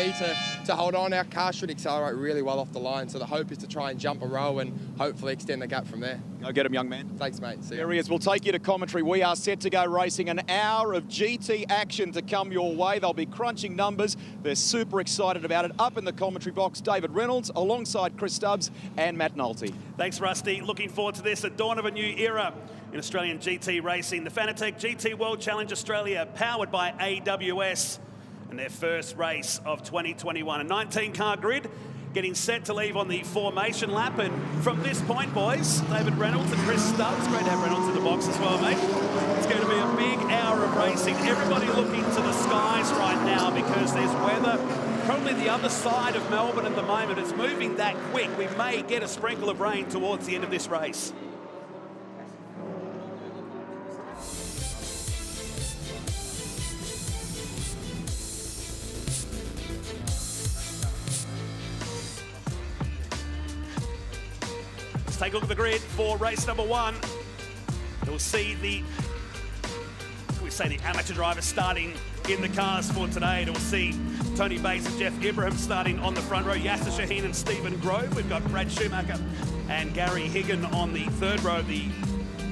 me to hold on. Our car should accelerate really well off the line, so the hope is to try and jump a row and hopefully extend the gap from there. Go get him, young man. Thanks, mate. See you. There he is. We'll take you to commentary. We are set to go racing. An hour of GT action to come your way. They'll be crunching numbers. They're super excited about it. Up in the commentary box, David Reynolds, alongside Chris Stubbs and Matt Nolte. Thanks, Rusty. Looking forward to this. A dawn of a new era in Australian GT racing. The Fanatec GT World Challenge Australia, powered by AWS, and their first race of 2021. A 19-car grid getting set to leave on the formation lap. And from this point, boys, David Reynolds and Chris Stubbs, great to have Reynolds in the box as well, mate. It's going to be a big hour of racing. Everybody looking to the skies right now because there's weather probably the other side of Melbourne at the moment. It's moving that quick. We may get a sprinkle of rain towards the end of this race. Take a look at the grid for race number 1. You'll see the amateur drivers starting in the cars for today. We'll see Tony Bates and Jeff Ibrahim starting on the front row, Yasser Shaheen and Stephen Grove. We've got Brad Schumacher and Gary Higgin on the third row of the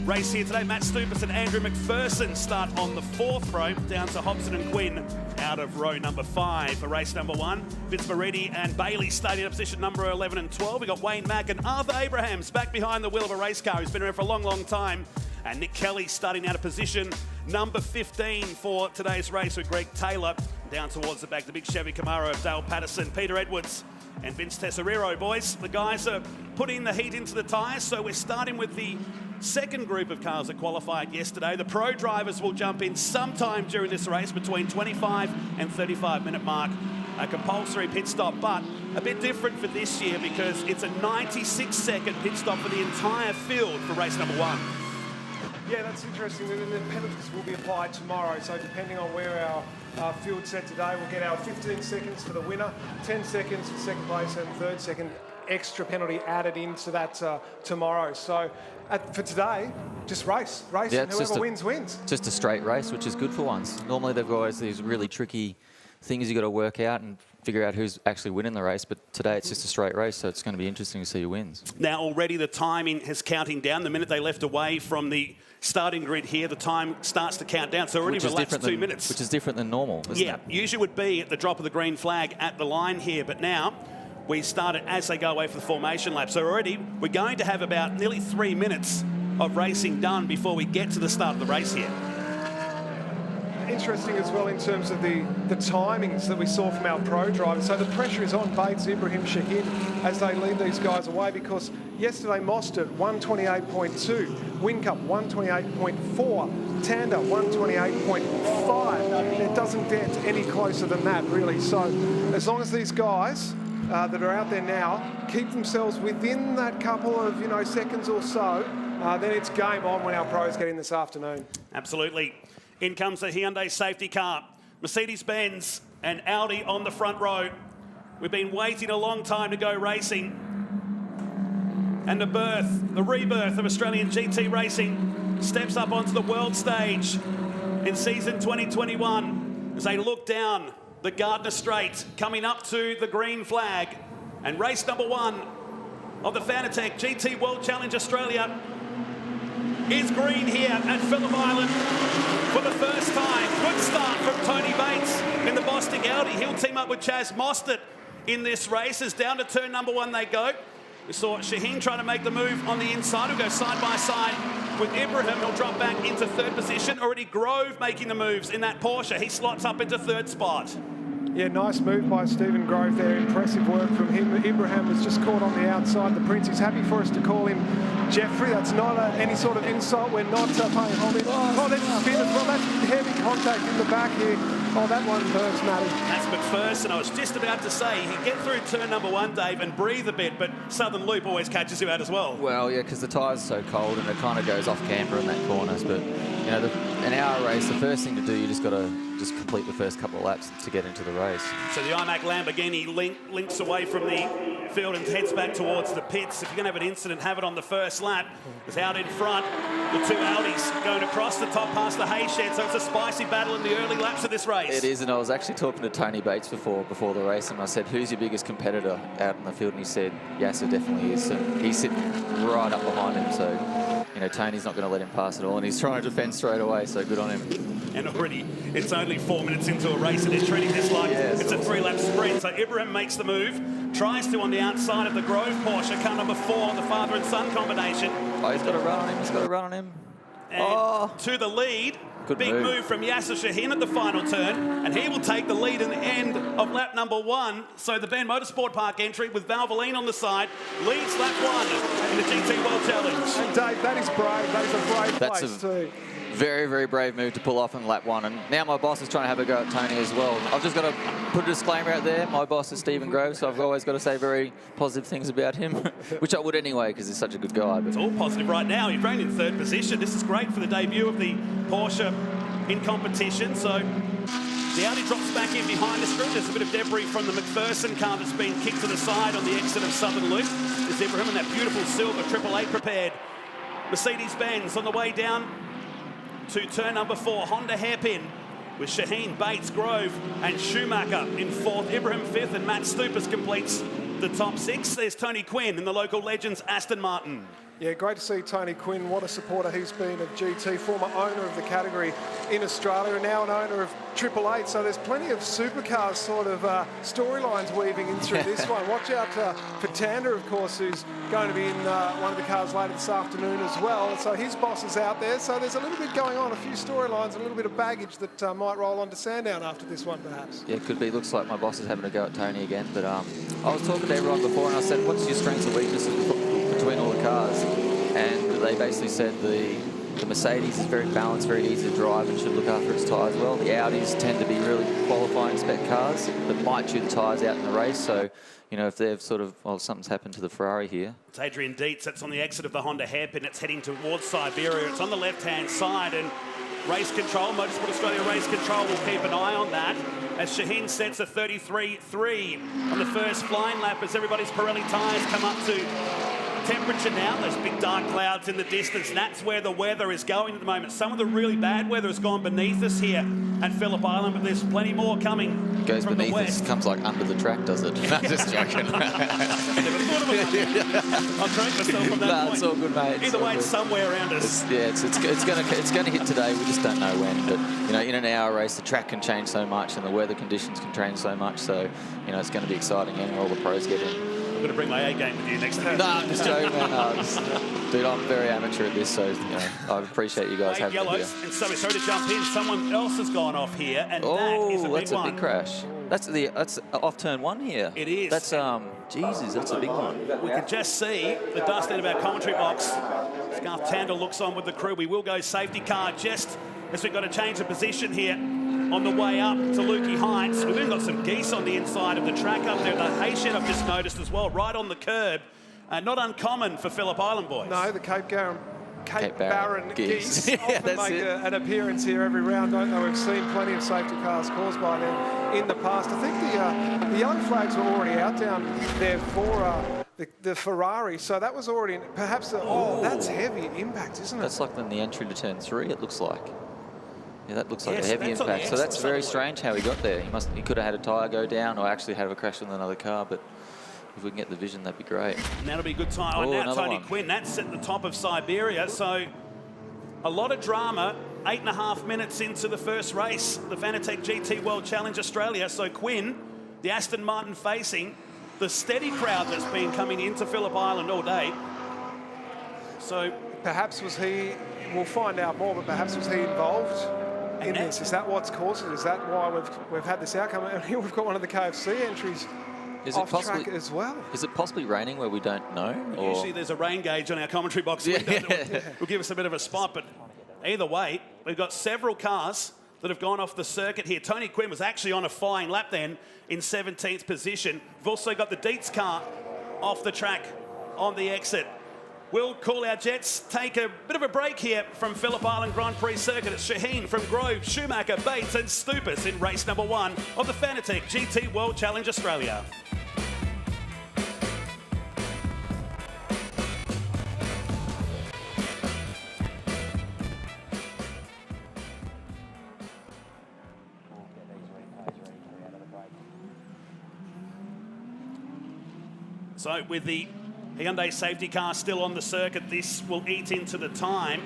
race here today. Matt Stupas and Andrew McPherson start on the fourth row, down to Hobson and Quinn out of row number 5 for race number 1. Vince Moretti and Bailey starting at position number 11 and 12. We've got Wayne Mack and Arthur Abrahams back behind the wheel of a race car who's been around for a long, long time. And Nick Kelly starting out of position number 15 for today's race with Greg Taylor. Down towards the back, the big Chevy Camaro of Dale Patterson, Peter Edwards and Vince Tesoriero. Boys, the guys are putting the heat into the tyres, so we're starting with the second group of cars that qualified yesterday. The pro drivers will jump in sometime during this race between 25 and 35-minute mark. A compulsory pit stop, but a bit different for this year because it's a 96-second pit stop for the entire field for race number 1. Yeah, that's interesting. And the penalties will be applied tomorrow. So depending on where our field set today, we'll get our 15 seconds for the winner, 10 seconds for second place, and third second extra penalty added into that tomorrow. So for today, just race, yeah, and whoever wins, wins. Just a straight race, which is good for once. Normally they've always these really tricky things you've got to work out and figure out who's actually winning the race, but today it's just a straight race, so it's going to be interesting to see who wins. Now already the timing is counting down. The minute they left away from the starting grid here, the time starts to count down, so already relaxed 2 minutes. Which is different than normal, isn't it? Usually would be at the drop of the green flag at the line here, but now we start it as they go away for the formation lap. So already we're going to have about nearly 3 minutes of racing done before we get to the start of the race here. Interesting as well in terms of the timings that we saw from our pro drivers. So the pressure is on Bates, Ibrahim, Shahid as they lead these guys away, because yesterday Mostert 128.2, Whincup 128.4, Tander 128.5. It doesn't get any closer than that, really. So as long as these guys that are out there now keep themselves within that couple of seconds or so, then it's game on when our pros get in this afternoon. Absolutely. In comes the Hyundai safety car. Mercedes-Benz and Audi on the front row. We've been waiting a long time to go racing. And the rebirth of Australian GT racing steps up onto the world stage in season 2021 as they look down the Gardner Straight, coming up to the green flag. And race number 1 of the Fanatec GT World Challenge Australia is green here at Phillip Island for the first time. Good start from Tony Bates in the Bostik Audi. He'll team up with Chaz Mostert in this race. As down to turn number 1 they go. We saw Shaheen trying to make the move on the inside. We'll go side by side with Ibrahim. He'll drop back into third position. Already Grove making the moves in that Porsche. He slots up into third spot. Yeah, nice move by Stephen Grove there. Impressive work from him. Ibrahim was just caught on the outside. The Prince is happy for us to call him Jeffrey. That's not any sort of insult. We're not paying homage. Oh, there's a spin as well. That's heavy contact in the back here. Oh, that one hurts, Matty. That's McPherson. I was just about to say, he get through turn number 1, Dave, and breathe a bit, but Southern Loop always catches you out as well. Well, yeah, because the tyres are so cold and it kind of goes off camber in that corners. But, an hour race, the first thing to do, you just got to complete the first couple of laps to get into the race. So the iMac Lamborghini links away from the field and heads back towards the pits. If you're going to have an incident, have it on the first lap. It's out in front. The two Audis going across the top past the hay shed, so it's a spicy battle in the early laps of this race. It is, and I was actually talking to Tony Bates before the race, and I said, who's your biggest competitor out in the field? And he said, Yasser definitely is. And he's sitting right up behind him, so, you know, Tony's not going to let him pass at all, and he's trying to defend straight away, so good on him. And already, it's only 4 minutes into a race, and they're treating this like it's a 3-lap sprint. So Ibrahim makes the move, tries to on the outside of the Grove Porsche, car number 4, the father and son combination. Oh, he's got a run on him, he's got a run on him. And to the lead. Good Big move from Yasser Shaheen at the final turn, and he will take the lead in the end of lap number 1. So the Ben Motorsport Park entry with Valvoline on the side leads lap 1 in the GT World Challenge. And Dave, that is brave. That is a brave place too. Very, very brave move to pull off in lap 1. And now my boss is trying to have a go at Tony as well. I've just got to put a disclaimer out there. My boss is Stephen Grove, so I've always got to say very positive things about him, which I would anyway because he's such a good guy. But it's all positive right now. He ran in 3rd position. This is great for the debut of the Porsche in competition. So the Audi drops back in behind this group. There's a bit of debris from the McPherson car that's been kicked to the side on the exit of Southern Loop. There's Ibrahim and that beautiful silver 888 prepared. Mercedes-Benz on the way down to turn number 4, Honda hairpin with Shaheen, Bates, Grove and Schumacher in 4th, Ibrahim 5th, and Matt Stupas completes the top 6. There's Tony Quinn in the local legends Aston Martin. Yeah, great to see Tony Quinn. What a supporter he's been of GT, former owner of the category in Australia and now an owner of 888. So there's plenty of supercars sort of storylines weaving in through this one. Watch out for Tander, of course, who's going to be in one of the cars later this afternoon as well. So his boss is out there. So there's a little bit going on, a few storylines, a little bit of baggage that might roll onto Sandown after this one, perhaps. Yeah, it could be. Looks like my boss is having a go at Tony again. But I was talking to everyone before and I said, what's your strengths and weaknesses between all the cars? And they basically said the Mercedes is very balanced, very easy to drive and should look after its tyres well. The Audis tend to be really qualifying spec cars that might chew the tyres out in the race. So, you know, if they've sort of, well, something's happened to the Ferrari here. It's Adrian Dietz. That's on the exit of the Honda hairpin. It's heading towards Siberia. It's on the left-hand side. And race control, Motorsport Australia race control will keep an eye on that as Shaheen sets a 33.3 on the first flying lap as everybody's Pirelli tyres come up to temperature now. Those big dark clouds in the distance. That's where the weather is going at the moment. Some of the really bad weather has gone beneath us here at Phillip Island, but there's plenty more coming. Goes from beneath the west. us, comes like under the track, does it? I'm just joking. Never thought of it. I'll correct myself from that point. It's all good, mate. Either way, it's somewhere around us. It's going to hit today. We just don't know when. But you know, in an hour race, the track can change so much, and the weather conditions can change so much. So you know, it's going to be exciting, and all the pros get in. I'm going to bring my A game with you next time. No, I'm just joking, man. Dude, I'm very amateur at this, so you know, I appreciate you guys having me here. And sorry to jump in. Someone else has gone off here, and that is a big that's one. a big crash. That's off turn 1 here. It is. That's Jesus, that's a big one. We can just see the dust out of our commentary box. Scarf Tander looks on with the crew. We will go safety car just as we've got to change the position here on the way up to Lukey Heights. We've even got some geese on the inside of the track up there. The hay shed I've just noticed as well, right on the curb. Not uncommon for Phillip Island boys. No, the Cape Barren geese Yeah, often make an appearance here every round, don't they? We've seen plenty of safety cars caused by them in the past. I think the young flags were already out down there for the Ferrari, so that was already perhaps that's heavy impact, isn't it? That's like in the entry to turn 3, it looks like. Yeah, that looks like a heavy that's impact. So that's very strange how he got there. He could have had a tyre go down or actually have a crash with another car, but if we can get the vision, that'd be great. And that'll be a good time. Oh, now Tony Quinn, that's at the top of Siberia. So a lot of drama, 8.5 minutes into the first race, the Fanatec GT World Challenge Australia. So Quinn, the Aston Martin facing the steady crowd that's been coming into Phillip Island all day. So perhaps we'll find out more, but perhaps was he involved in this? Is that what's caused it? Is that why we've had this outcome? And here we've got one of the KFC entries off track as well. Is it possibly raining where we don't know? Usually there's a rain gauge on our commentary box window that will give us a bit of a spot, but either way, we've got several cars that have gone off the circuit here. Tony Quinn was actually on a flying lap then in 17th position. We've also got the Dietz car off the track on the exit. We'll call our jets, take a bit of a break here from Phillip Island Grand Prix circuit. It's Shaheen from Grove, Schumacher, Bates and Stupas in race number 1 of the Fanatec GT World Challenge Australia. So with the Hyundai safety car still on the circuit, this will eat into the time.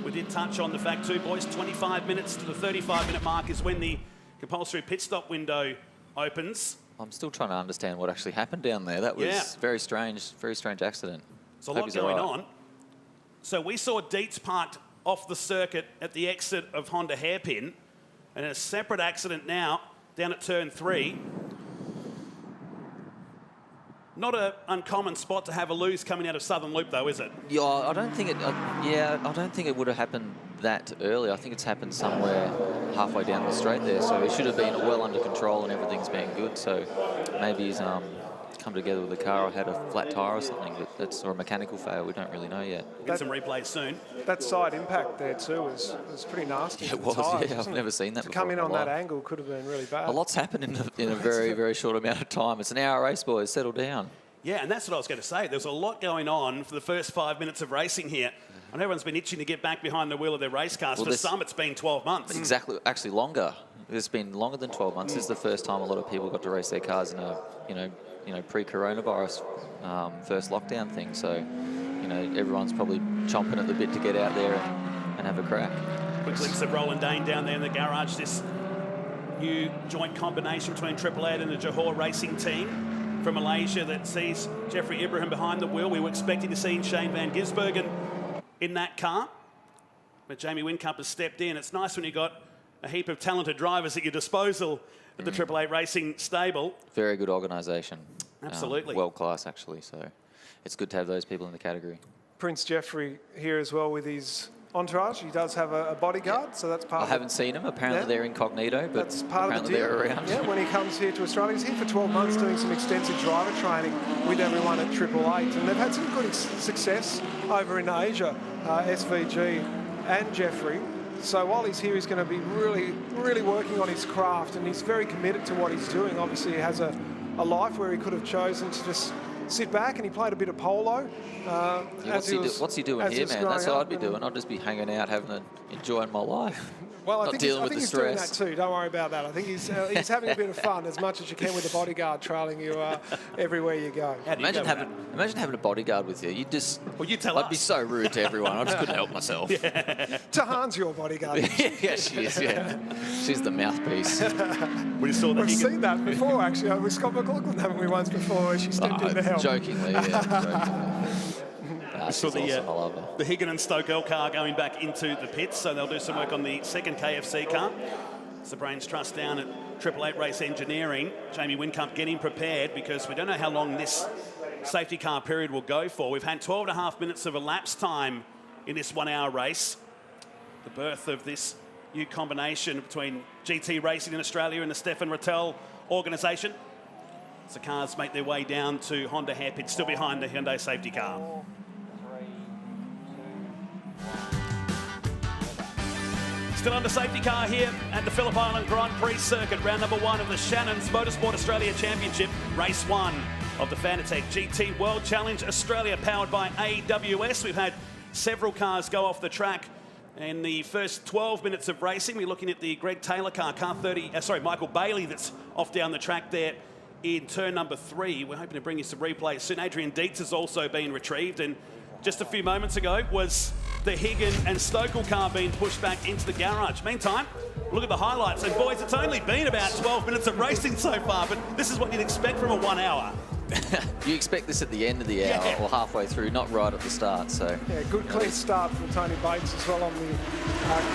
We did touch on the fact too, boys, 25 minutes to the 35-minute mark is when the compulsory pit stop window opens. I'm still trying to understand what actually happened down there. That was very strange accident. There's a lot going on. So we saw Dietz parked off the circuit at the exit of Honda Hairpin, and a separate accident now down at turn 3. Not an uncommon spot to have a lose coming out of Southern Loop, though, is it? Yeah, I don't think it. I don't think it would have happened that early. I think it's happened somewhere halfway down the straight there. So it should have been well under control and everything's been good. So maybe he's come together with the car or had a flat tyre or something. Or a mechanical fail. We don't really know yet. Get some replays soon. That side impact there too was pretty nasty. Yeah, it was. I've never seen that to before. come in on that angle could have been really bad. A lot's happened in a very, very short amount of time. It's an hour race, boys. Settle down. Yeah, and that's what I was going to say. There's a lot going on for the first 5 minutes of racing here. And everyone's been itching to get back behind the wheel of their race cars. For some, it's been 12 months. Exactly. Actually, longer. It's been longer than 12 months. This is the first time a lot of people got to race their cars in a, pre-coronavirus first lockdown thing. So, everyone's probably chomping at the bit to get out there and have a crack. Quick glimpse of Roland Dane down there in the garage. This new joint combination between Triple Eight and the Johor Racing team from Malaysia that sees Jeffrey Ibrahim behind the wheel. We were expecting to see Shane van Gisbergen in that car, but Jamie Whincup has stepped in. It's nice when you've got a heap of talented drivers at your disposal at the Triple Eight Racing stable. Very good organisation. Absolutely. World class, actually. So it's good to have those people in the category. Prince Jeffrey here as well with his entourage. He does have a bodyguard, so that's part of it. I haven't seen him. Apparently they're incognito, but that's part of the deal. They're around. Yeah, when he comes here to Australia. He's here for 12 months doing some extensive driver training with everyone at Triple Eight, and they've had some good success over in Asia, SVG and Jeffrey. So while he's here, he's going to be really, really working on his craft, and he's very committed to what he's doing. Obviously, he has a life where he could have chosen to just sit back, and he played a bit of polo. What's he doing here, man? That's what I'd be doing. I'd just be hanging out, enjoying my life. Well, I think he's doing that stress. too. Don't worry about that. I think he's having a bit of fun as much as you can with the bodyguard trailing you everywhere you go. Imagine having a bodyguard with you. You'd just. Well, you tell us. I'd be so rude to everyone. I just couldn't help myself. Tahan's your bodyguard. Yeah, she is. Yeah, she's the mouthpiece. We saw that. We've seen that before, actually. With Scott McLaughlin, haven't we, once before, where she stepped in to help. Jokingly, yeah. So the Higgin and Stokel car going back into the pits, so they'll do some work on the second KFC car. It's the Brains Trust down at Triple Eight Race Engineering. Jamie Whincup getting prepared because we don't know how long this safety car period will go for. We've had 12.5 minutes of elapsed time in this 1 hour race. The birth of this new combination between GT Racing in Australia and the Stefan Rattel organisation. As the cars make their way down to Honda Hairpin, still behind the Hyundai safety car. Still under safety car here at the Phillip Island Grand Prix circuit, round number 1 of the Shannon's Motorsport Australia Championship, race 1 of the Fanatec GT World Challenge Australia, powered by AWS. We've had several cars go off the track in the first 12 minutes of racing. We're looking at the Greg Taylor car, Michael Bailey, that's off down the track there in turn number 3. We're hoping to bring you some replays soon. Adrian Dietz has also been retrieved, and just a few moments ago was the Higgin and Stokel car being pushed back into the garage. Meantime, look at the highlights. And boys, it's only been about 12 minutes of racing so far, but this is what you'd expect from a 1 hour. You expect this at the end of the hour or halfway through, not right at the start. So yeah, good clean start from Tony Bates as well on the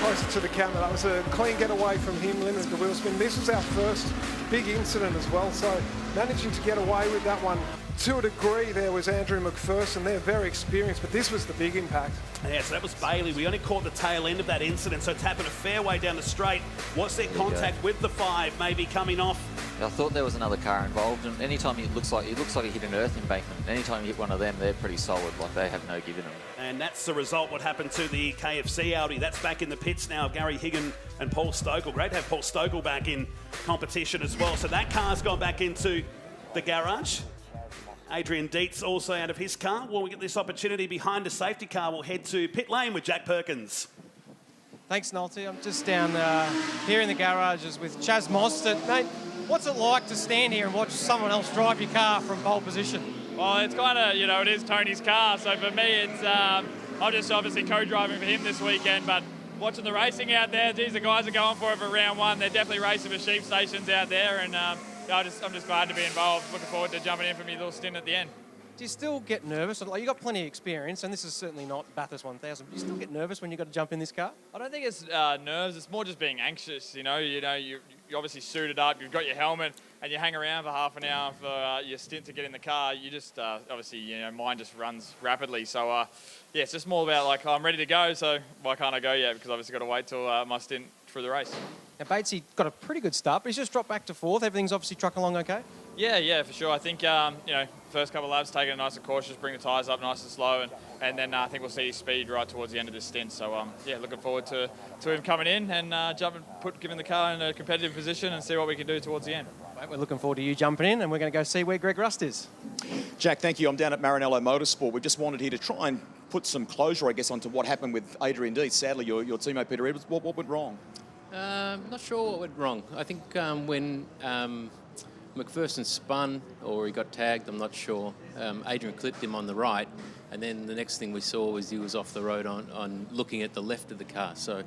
closer to the camera. That was a clean getaway from him, limited the wheel spin. This was our first big incident as well, so managing to get away with that one to a degree. There was Andrew McPherson. They're very experienced, but this was the big impact. Yeah, so that was Bailey. We only caught the tail end of that incident, so it's happened a fair way down the straight. Was there contact with the 5 maybe coming off? I thought there was another car involved, and anytime it looks like he hit an earth embankment. Anytime you hit one of them, they're pretty solid. Like, they have no give in them. And that's the result. What happened to the KFC Audi? That's back in the pits now. Gary Higgin and Paul Stokel. Great to have Paul Stokel back in competition as well. So that car's gone back into the garage. Adrian Dietz also out of his car. When we get this opportunity behind the safety car, we'll head to pit lane with Jack Perkins. Thanks, Nolte. I'm just down here in the garages with Chaz Mostert. Mate, what's it like to stand here and watch someone else drive your car from pole position? Well, it's kind of, you know, it is Tony's car, so for me, it's I'm just obviously co-driving for him this weekend, but watching the racing out there, geez, the guys are going for it for round one. They're definitely racing for sheep stations out there, and I'm just glad to be involved. Looking forward to jumping in for my little stint at the end. Do you still get nervous? Like, you've got plenty of experience, and this is certainly not Bathurst 1000. Do you still get nervous when you've got to jump in this car? I don't think it's nerves. It's more just being anxious. You know, you're obviously suited up. You've got your helmet, and you hang around for half an hour for your stint to get in the car. You just obviously, you know, mind just runs rapidly. So yeah, it's just more about like, I'm ready to go. So why can't I go yet? Because obviously got to wait till my stint through the race. Now, Batesy got a pretty good start, but he's just dropped back to fourth. Everything's obviously trucking along okay? Yeah, for sure. I think, you know, first couple of laps, taking it nice and cautious, bring the tyres up nice and slow, and then I think we'll see his speed right towards the end of this stint. So, yeah, looking forward to him coming in and giving the car in a competitive position and see what we can do towards the end. Mate, we're looking forward to you jumping in, and we're going to go see where Greg Rust is. Jack, thank you. I'm down at Maranello Motorsport. We've just wanted here to try and put some closure, I guess, onto what happened with Adrian D. Sadly, your teammate Peter Edwards, what went wrong? Not sure what went wrong. I think when McPherson spun or he got tagged, I'm not sure. Adrian clipped him on the right, and then the next thing we saw was he was off the road on looking at the left of the car. So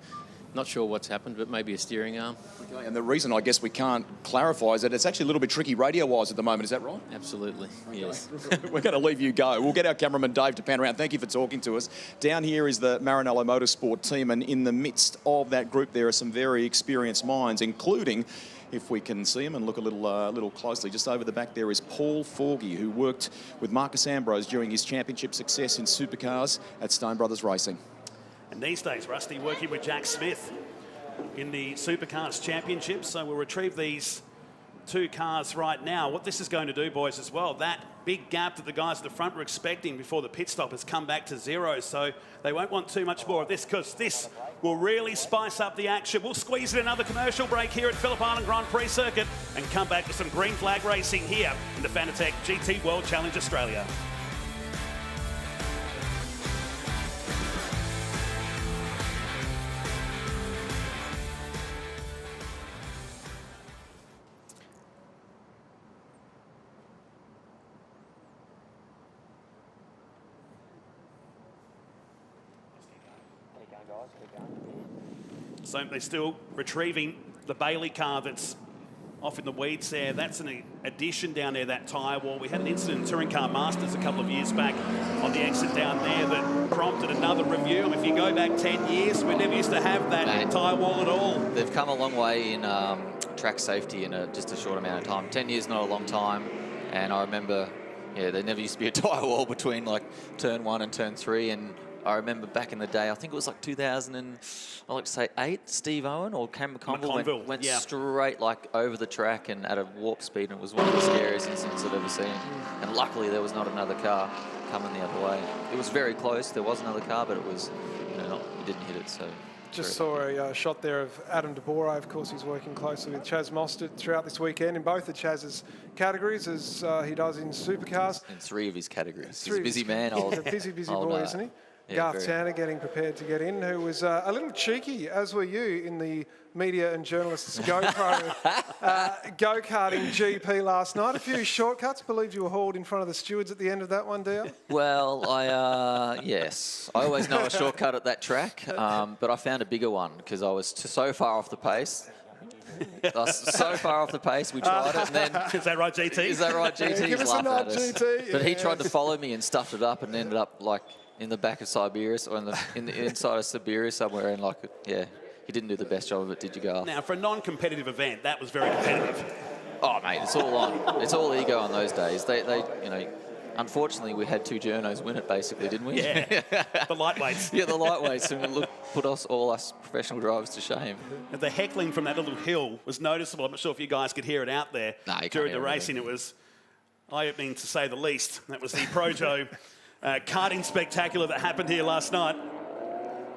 not sure what's happened, but maybe a steering arm. Okay, and the reason I guess we can't clarify is that it's actually a little bit tricky radio-wise at the moment. Is that right? Absolutely, yes. We're going to leave you go. We'll get our cameraman Dave to pan around. Thank you for talking to us. Down here is the Maranello Motorsport team, and in the midst of that group there are some very experienced minds, including, if we can see him and look a little closely, just over the back there is Paul Forgy, who worked with Marcus Ambrose during his championship success in supercars at Stone Brothers Racing. And these days, Rusty working with Jack Smith in the Supercars Championship. So we'll retrieve these two cars right now. What this is going to do, boys, as well, that big gap that the guys at the front were expecting before the pit stop has come back to zero. So they won't want too much more of this, because this will really spice up the action. We'll squeeze in another commercial break here at Phillip Island Grand Prix Circuit and come back with some green flag racing here in the Fanatec GT World Challenge Australia. So they're still retrieving the Bailey car that's off in the weeds there. That's an addition down there, that tyre wall. We had an incident in Touring Car Masters a couple of years back on the exit down there that prompted another review. I mean, if you go back 10 years, we never used to have that tyre wall at all. They've come a long way in track safety in just a short amount of time. 10 years, not a long time. And I remember, yeah, there never used to be a tyre wall between like turn 1 and turn 3. And I remember back in the day, I think it was like 2008, Steve Owen or Cam McConville went straight like over the track and at a warp speed, and it was one of the scariest incidents I've ever seen. And luckily there was not another car coming the other way. It was very close, there was another car, but it was, you know, we didn't hit it, so. Just saw a shot there of Adam DeBora. Of course, he's working closely with Chaz Mostert throughout this weekend in both of Chaz's categories, as he does in supercars. In 3 of his categories. He's a busy man. He's a busy boy, isn't he? Yeah, Garth Tanner getting prepared to get in, who was a little cheeky, as were you, in the media and journalists go-karting GP last night. A few shortcuts. Believe you were hauled in front of the stewards at the end of that one, Dale? Well, yes. I always know a shortcut at that track, but I found a bigger one because I was so far off the pace. So far off the pace, we tried it, and then... Is that right, GT? Is that right, GT? Yeah, give us a nod, GT. But he tried to follow me and stuffed it up and ended up, like, in the back of Siberius, or in the inside of Siberia somewhere, and like, yeah, he didn't do the best job of it, did you, Garth? Now, for a non-competitive event, that was very competitive. Oh, mate, it's all on. It's all ego on those days. They, you know, unfortunately, we had 2 journos win it, basically, didn't we? Yeah, the lightweights. Yeah, the lightweights, and put all us professional drivers to shame. And the heckling from that little hill was noticeable. I'm not sure if you guys could hear it out there during the racing. It was eye-opening, to say the least. That was the Projo karting spectacular that happened here last night.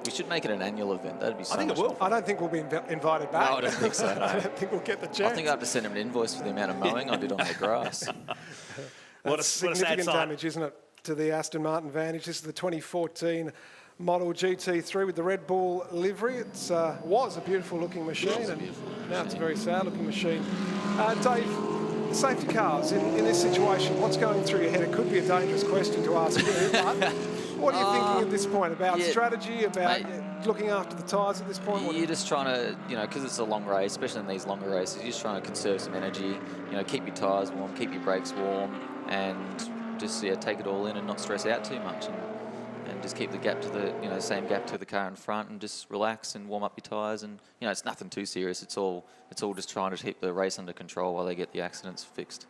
We should make it an annual event. That'd be so I think much it will. fun. I don't think we'll be invited back. No, I don't think so. No. I don't think we'll get the chance. I think I have to send him an invoice for the amount of mowing I did on the grass. What a significant sad damage, isn't it, to the Aston Martin Vantage? This is the 2014 model GT3 with the Red Bull livery. It was a beautiful looking machine, and now it's a very sad looking machine. Dave, Safety cars in this situation, what's going through your head? It could be a dangerous question to ask you, but what are you thinking at this point about strategy, about looking after the tyres at this point? You're just trying to, you know, because it's a long race, especially in these longer races, you're just trying to conserve some energy, you know, keep your tyres warm, keep your brakes warm, and just take it all in and not stress out too much, and just keep the gap to the, you know, same gap to the car in front, and just relax and warm up your tyres. And you know, it's nothing too serious. It's all just trying to keep the race under control while they get the accidents fixed.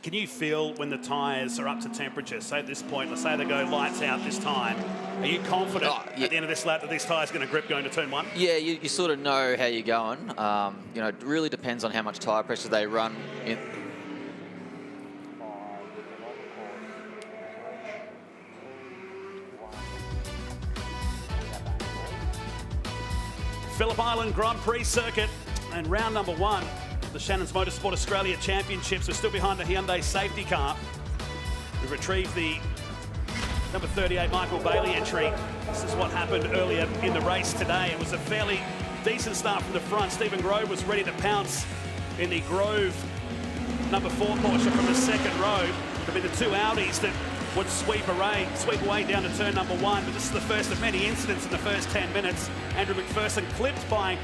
Can you feel when the tyres are up to temperature? Say at this point, let's say they go lights out this time. Are you confident at the end of this lap that this tyre's going to grip going to turn 1? Yeah, you sort of know how you're going. You know, it really depends on how much tyre pressure they run in. Phillip Island Grand Prix circuit and round number 1. The Shannon's Motorsport Australia Championships. We're still behind the Hyundai safety car. We've retrieved the number 38 Michael Bailey entry. This is what happened earlier in the race today. It was a fairly decent start from the front. Stephen Grove was ready to pounce in the Grove number 4 Porsche from the second row. There'd be the 2 Audis that would sweep away down to turn number 1. But this is the first of many incidents in the first 10 minutes. Andrew McPherson clipped by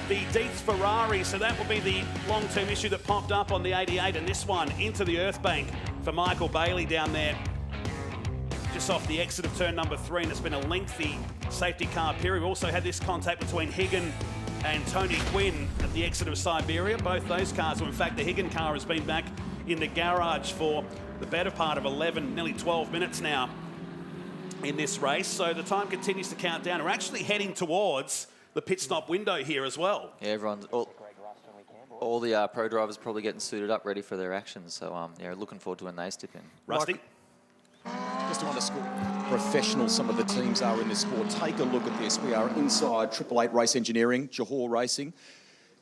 the Dietz Ferrari, so that will be the long-term issue that popped up on the 88, and this one into the earth bank for Michael Bailey down there just off the exit of turn number 3, and it's been a lengthy safety car period. We also had this contact between Higgin and Tony Quinn at the exit of Siberia. Both those cars, well, in fact the Higgin car has been back in the garage for the better part of 11, nearly 12 minutes now in this race, so the time continues to count down. We're actually heading towards the pit stop window here as well. Yeah, all the pro drivers probably getting suited up, ready for their actions. So, yeah, looking forward to when they step in. Rusty? Just to underscore professional some of the teams are in this sport. Take a look at this. We are inside 888 Race Engineering, Johor Racing.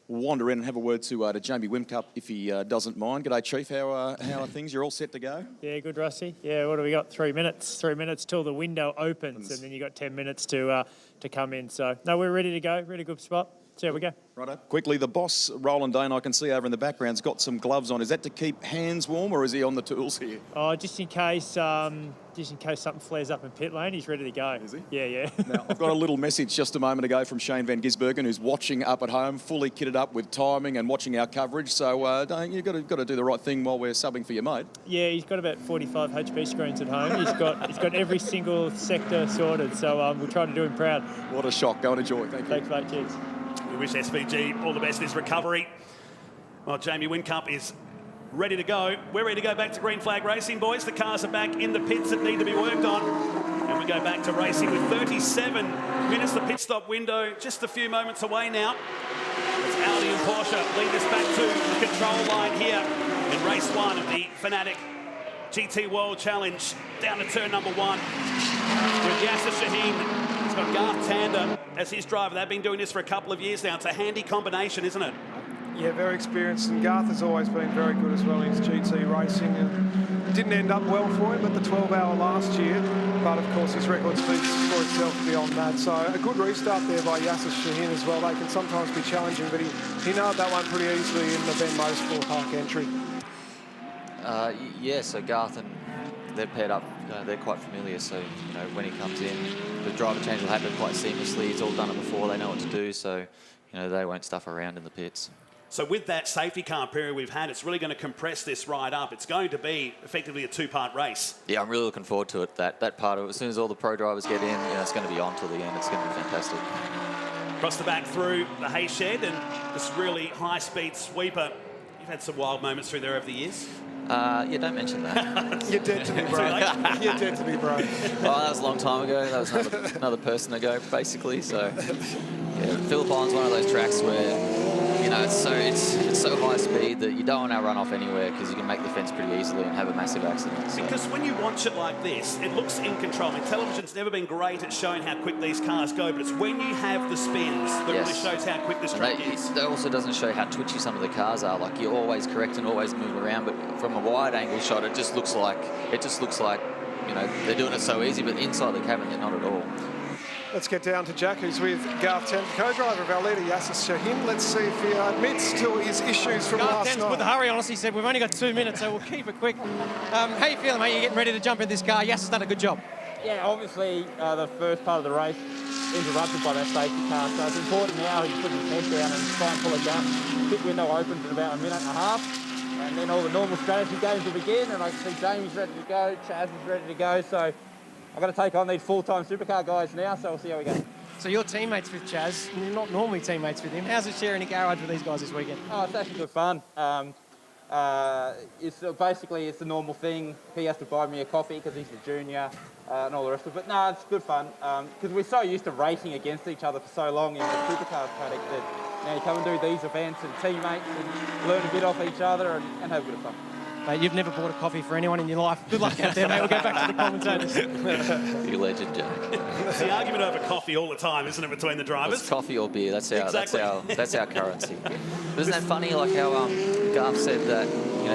We'll wander in and have a word to Jamie Wimcup if he doesn't mind. G'day, Chief. How are things? You're all set to go? Yeah, good, Rusty. Yeah, what have we got? 3 minutes. 3 minutes till the window opens, and then you got 10 minutes to come in. So, no, we're ready to go. Really good spot. See how we go. Righto. Quickly, the boss, Roland Dane, I can see over in the background, has got some gloves on. Is that to keep hands warm, or is he on the tools here? Oh, just in case something flares up in pit lane, he's ready to go. Is he? Yeah, yeah. Now, I've got a little message just a moment ago from Shane Van Gisbergen, who's watching up at home, fully kitted up with timing and watching our coverage. So, Dane, you've got to do the right thing while we're subbing for your mate. Yeah, he's got about 45 HP screens at home. He's got every single sector sorted. So we're trying to do him proud. What a shock. Go and enjoy. Thank you. Thanks, mate. Cheers. We wish SVG all the best in his recovery. Well, Jamie Wimcup is ready to go. We're ready to go back to green flag racing, boys. The cars are back in the pits that need to be worked on. And we go back to racing with 37 minutes. The pit stop window just a few moments away now. It's Audi and Porsche lead us back to the control line here in race 1 of the Fanatec GT World Challenge. Down to turn number 1 with Yasser Shaheen. He's got Garth Tander as his driver. They've been doing this for a couple of years now. It's a handy combination, isn't it? Yeah, very experienced, and Garth has always been very good as well in his GT racing. And it didn't end up well for him at the 12-hour last year, but of course his record speaks for itself beyond that. So a good restart there by Yasser Shaheen as well. They can sometimes be challenging, but he nailed that one pretty easily in the Ben Motorsport Park entry. Yeah, so Garth and they're paired up. They're quite familiar, so you know when he comes in, the driver change will happen quite seamlessly. He's all done it before. They know what to do, so you know they won't stuff around in the pits. So with that safety car period we've had, it's really going to compress this ride up. It's going to be effectively a 2-part race. Yeah, I'm really looking forward to it. That part of it, as soon as all the pro drivers get in, you know, it's going to be on till the end. It's going to be fantastic. Across the back through the hay shed and this really high-speed sweeper. You've had some wild moments through there over the years. Yeah, don't mention that. You're dead to me, bro. You're dead to me, bro. Well, that was a long time ago. That was another person ago, basically. So, yeah, Phillip Island's one of those tracks where, you know, it's so high speed that you don't want to run off anywhere because you can make the fence pretty easily and have a massive accident. So. Because when you watch it like this, it looks in control. I mean, television's never been great at showing how quick these cars go, but it's when you have the spins that really shows how quick this track is. That also doesn't show how twitchy some of the cars are. Like, you're always correct and always move around, but from a wide angle shot, it just looks like, you know, they're doing it so easy, but inside the cabin, they're not at all. Let's get down to Jack, who's with Garth Tent, co-driver of our leader, Yasser Shahin. Let's see if he admits to his issues from Garth last Tent's night. with the hurry on us. He said, we've only got 2 minutes, so we'll keep it quick. How you feeling, mate? You getting ready to jump in this car? Yasser's done a good job. Yeah, obviously the first part of the race interrupted by that safety car, so it's important now he put his head down and try and pull a jump. Pit window opens in about a minute and a half, and then all the normal strategy games will begin, and I can see Jamie's ready to go, Chaz is ready to go, so I've got to take on these full-time supercar guys now, so we'll see how we go. So you're teammates with Chaz, and you're not normally teammates with him. How's it sharing a garage with these guys this weekend? Oh, it's actually good fun. It's basically the normal thing. He has to buy me a coffee because he's the junior and all the rest of it. But no, it's good fun because we're so used to racing against each other for so long in the supercars paddock that now you come and do these events and teammates and learn a bit off each other and have a bit of fun. Mate, you've never bought a coffee for anyone in your life. Good luck out there, mate. We'll go back to the commentators. You legend, Jack. It's the argument over coffee all the time, isn't it, between the drivers? It's coffee or beer. That's our Exactly. that's our currency. But isn't that funny? Like how Garth said that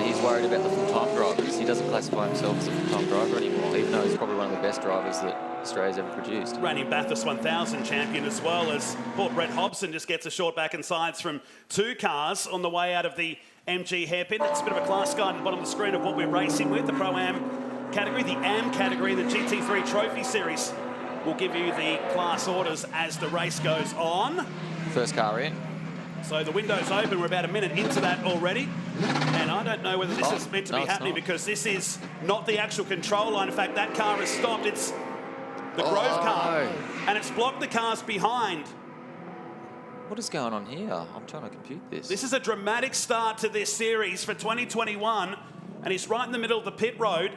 he's worried about the full-time drivers. He doesn't classify himself as a full-time driver anymore, even though he's probably one of the best drivers that Australia's ever produced. Reigning Bathurst 1000 champion as well, as poor Brett Hobson just gets a short back and sides from 2 cars on the way out of the MG hairpin. It's a bit of a class guide at the bottom of the screen of what we're racing with. The Pro-Am category, the AM category, the GT3 Trophy Series will give you the class orders as the race goes on. First car in. So the window's open. We're about a minute into that already. And I don't know whether this is meant to be happening because this is not the actual control line. In fact, that car has stopped. It's the Grove car. And it's blocked the cars behind. What is going on here? I'm trying to compute this. This is a dramatic start to this series for 2021, and he's right in the middle of the pit road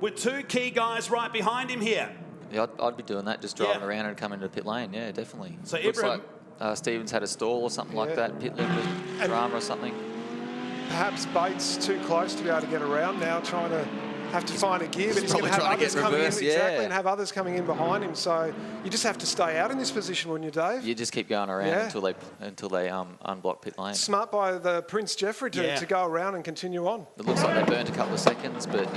with 2 key guys right behind him here. Yeah, I'd be doing that, just driving around and coming into the pit lane. Yeah, definitely. So Looks Ibrahim, like Stevens had a stall or something like that, pit lip with drama or something. Perhaps Bates too close to be able to get around now, trying to have to find a gear, but he's going to have others coming in, exactly, and have others coming in behind him. So you just have to stay out in this position, wouldn't you, Dave? You just keep going around until they unblock pit lane. Smart by the Prince Jeffrey to go around and continue on. It looks like they burnt a couple of seconds, but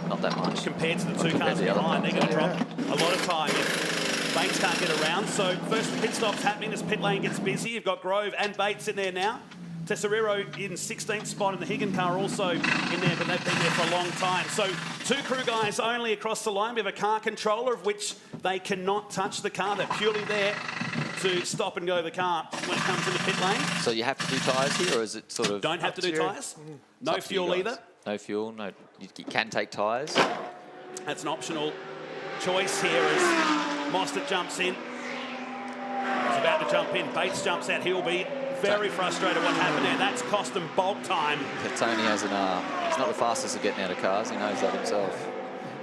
not that much. compared to the 2 cars behind, they're going to drop a lot of time if Bates can't get around. So first the pit stop's happening as pit lane gets busy. You've got Grove and Bates in there now. Tesserero in 16th spot, and the Higgin car also in there, but they've been there for a long time. So 2 crew guys only across the line. We have a car controller of which they cannot touch the car. They're purely there to stop and go the car when it comes into pit lane. So you have to do tyres here, or is it sort of... Don't have to do tyres. No fuel either. No fuel, no. You can take tyres. That's an optional choice here as Mostert jumps in. He's about to jump in. Bates jumps out. He'll be very frustrated what happened there. That's cost them bulk time. Tony has he's not the fastest at getting out of cars. He knows that himself.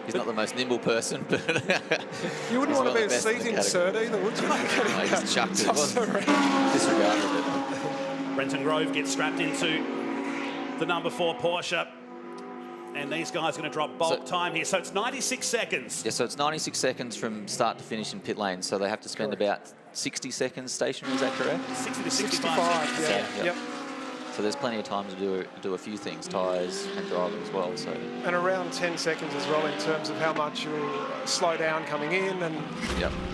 He's not the most nimble person, but you wouldn't want to be a seat insert either, would you? No, he just chucked it. Disregarded it. Brenton Grove gets strapped into the number 4 Porsche. And these guys are going to drop bulk time here. So it's 96 seconds. Yeah, so it's 96 seconds from start to finish in pit lane. So they have to spend about 60 seconds stationary, is that correct? 60 to 65 seconds. Yeah. Yep. So there's plenty of time to do a few things, tyres and driver as well. So and around 10 seconds as well in terms of how much you'll slow down coming in and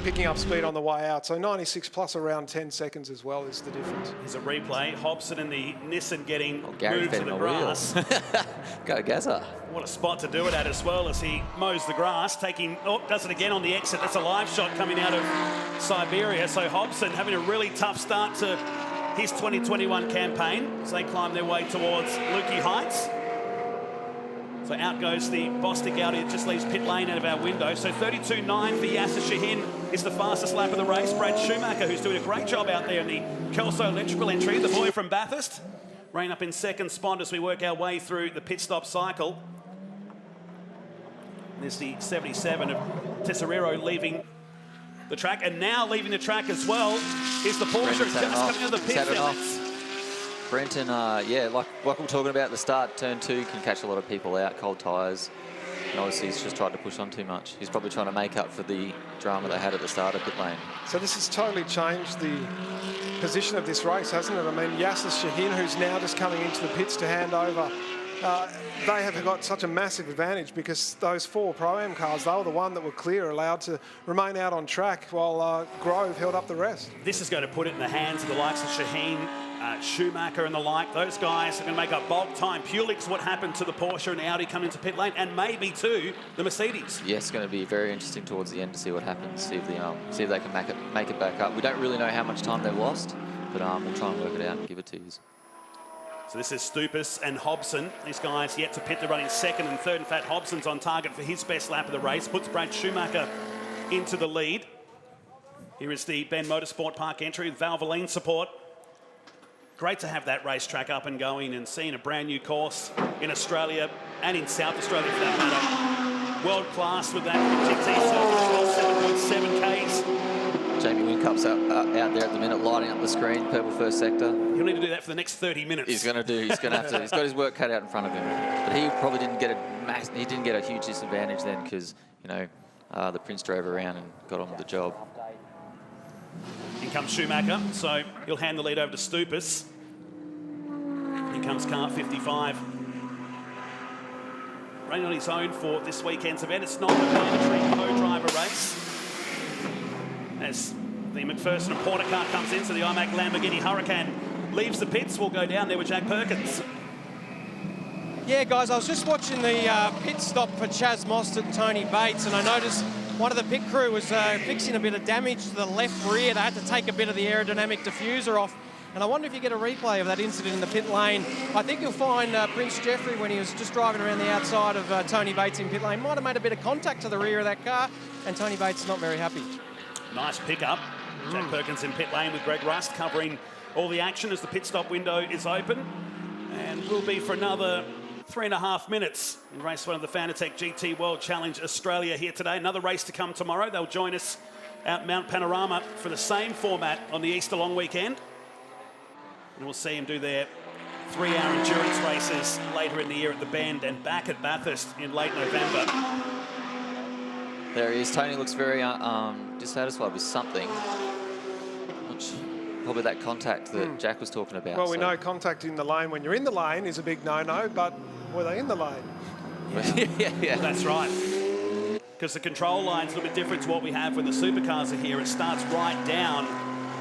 picking up speed on the way out. So 96 plus around 10 seconds as well is the difference. Here's a replay. Hobson and the Nissan getting Gary moved to the grass. Go Gazza. What a spot to do it at as well as he mows the grass, does it again on the exit. That's a live shot coming out of Siberia. So Hobson having a really tough start to his 2021 campaign as they climb their way towards Lukey Heights. So out goes the Bostic Audi. It just leaves pit lane out of our window. So 32.9 for Yasser Shahin is the fastest lap of the race. Brad Schumacher, who's doing a great job out there in the Kelso electrical entry, the boy from Bathurst, reign up in 2nd spot as we work our way through the pit stop cycle. There's the 77 of Tesserero leaving the track, and now leaving the track as well is the Porsche just coming out of the pit. Brenton, like we're talking about at the start, turn 2 can catch a lot of people out, cold tyres. And obviously he's just tried to push on too much. He's probably trying to make up for the drama they had at the start of pit lane. So this has totally changed the position of this race, hasn't it? I mean, Yasser Shahin, who's now just coming into the pits to hand over they have got such a massive advantage because those 4 Pro-Am cars, they were the one that were clear, allowed to remain out on track while Grove held up the rest. This is going to put it in the hands of the likes of Shaheen, Schumacher and the like. Those guys are going to make up bulk time. Pulic's what happened to the Porsche and Audi coming into pit lane, and maybe to the Mercedes. Yeah, it's going to be very interesting towards the end to see what happens, see if they can make it back up. We don't really know how much time they've lost, but we'll try and work it out and give it to you. So this is Stupas and Hobson. These guys yet to pit. They're running second and third. In fact, Hobson's on target for his best lap of the race. Puts Brad Schumacher into the lead. Here is the Ben Motorsport Park entry with Valvoline support. Great to have that racetrack up and going and seeing a brand new course in Australia and in South Australia for that matter. World class with that GT 7.7 Ks. Jamie Wincup's out there at the minute, lighting up the screen, purple first sector. He'll need to do that for the next 30 minutes. He's going to do. He's going to have to. He's got his work cut out in front of him. But he probably didn't get a huge disadvantage then because the Prince drove around and got on with the job. In comes Schumacher, so he'll hand the lead over to Stupas. Here comes car 55. Running on his own for this weekend's event. It's not a mandatory co-driver race. As the McPherson and Porter car comes in, so the IMAC Lamborghini Huracan leaves the pits. We'll go down there with Jack Perkins. Yeah, guys, I was just watching the pit stop for Chaz Mostert and Tony Bates, and I noticed one of the pit crew was fixing a bit of damage to the left rear. They had to take a bit of the aerodynamic diffuser off. And I wonder if you get a replay of that incident in the pit lane. I think you'll find Prince Jeffrey, when he was just driving around the outside of Tony Bates in pit lane, might have made a bit of contact to the rear of that car, and Tony Bates is not very happy. Nice pickup. Jack Perkins in pit lane with Greg Rust covering all the action as the pit stop window is open. And will be for another 3.5 minutes in race 1 of the Fanatec GT World Challenge Australia here today. Another race to come tomorrow. They'll join us at Mount Panorama for the same format on the Easter long weekend. And we'll see them do their 3-hour endurance races later in the year at the Bend and back at Bathurst in late November. There he is. Tony looks very dissatisfied with something. Probably that contact that Jack was talking about. Well, we know contact in the lane when you're in the lane is a big no-no, but were they in the lane? Yeah. That's right. Because the control line's a little bit different to what we have when the supercars are here. It starts right down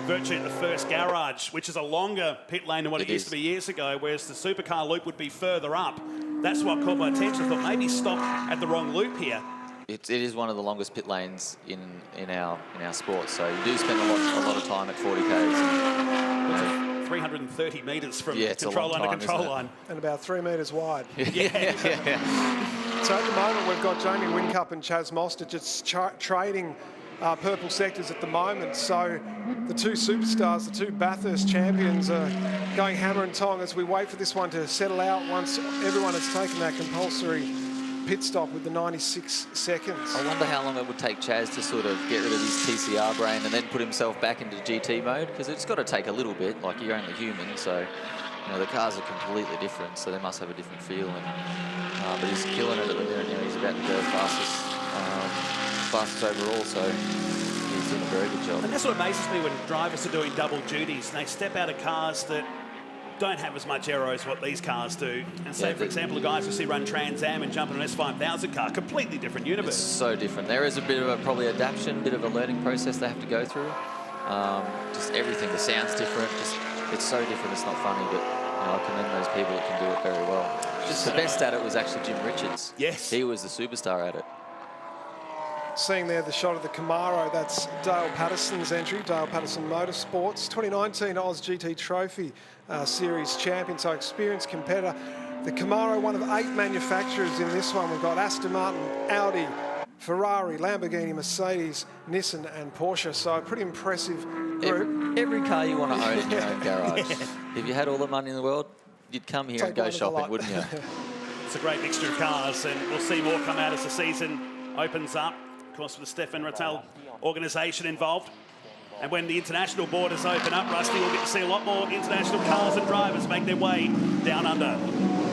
virtually at the first garage, which is a longer pit lane than what it used to be years ago, whereas the supercar loop would be further up. That's what caught my attention. I thought maybe stop at the wrong loop here. It is one of the longest pit lanes in our sport, so you do spend a lot of time at 40 k's. 330 metres from it's control line to control line. And about 3 metres wide. Yeah. So at the moment we've got Jamie Whincup and Chaz Mostert just trading purple sectors at the moment. So the 2 superstars, the 2 Bathurst champions, are going hammer and tong as we wait for this one to settle out once everyone has taken that compulsory pit stop with the 96 seconds. I wonder how long it would take Chaz to sort of get rid of his TCR brain and then put himself back into GT mode, because it's got to take a little bit, like you're only human, so the cars are completely different, so they must have a different feel. And, but he's killing it at the minute. He's about to go fastest overall, so he's doing a very good job. And that's what amazes me when drivers are doing double duties. They step out of cars that don't have as much aero as what these cars do. And say, for example, the guys we see run Trans Am and jump in an S5000 car, completely different universe. It's so different. There is a bit of a probably adaptation, bit of a learning process they have to go through. Just everything, the sound's different. It's so different. It's not funny, but I commend those people that can do it very well. Just the best at it was actually Jim Richards. Yes, he was the superstar at it. Seeing there the shot of the Camaro, that's Dale Patterson's entry, Dale Patterson Motorsports, 2019 Oz GT Trophy Series champion, so experienced competitor. The Camaro, one of 8 manufacturers in this one. We've got Aston Martin, Audi, Ferrari, Lamborghini, Mercedes, Nissan and Porsche, so a pretty impressive group. Every car you want to own in your own garage. If you had all the money in the world, you'd come here and go shopping, wouldn't you? It's a great mixture of cars, and we'll see more come out as the season opens up. Of course, with the Stefan Rattel organisation involved. And when the international borders open up, Rusty, we'll get to see a lot more international cars and drivers make their way down under.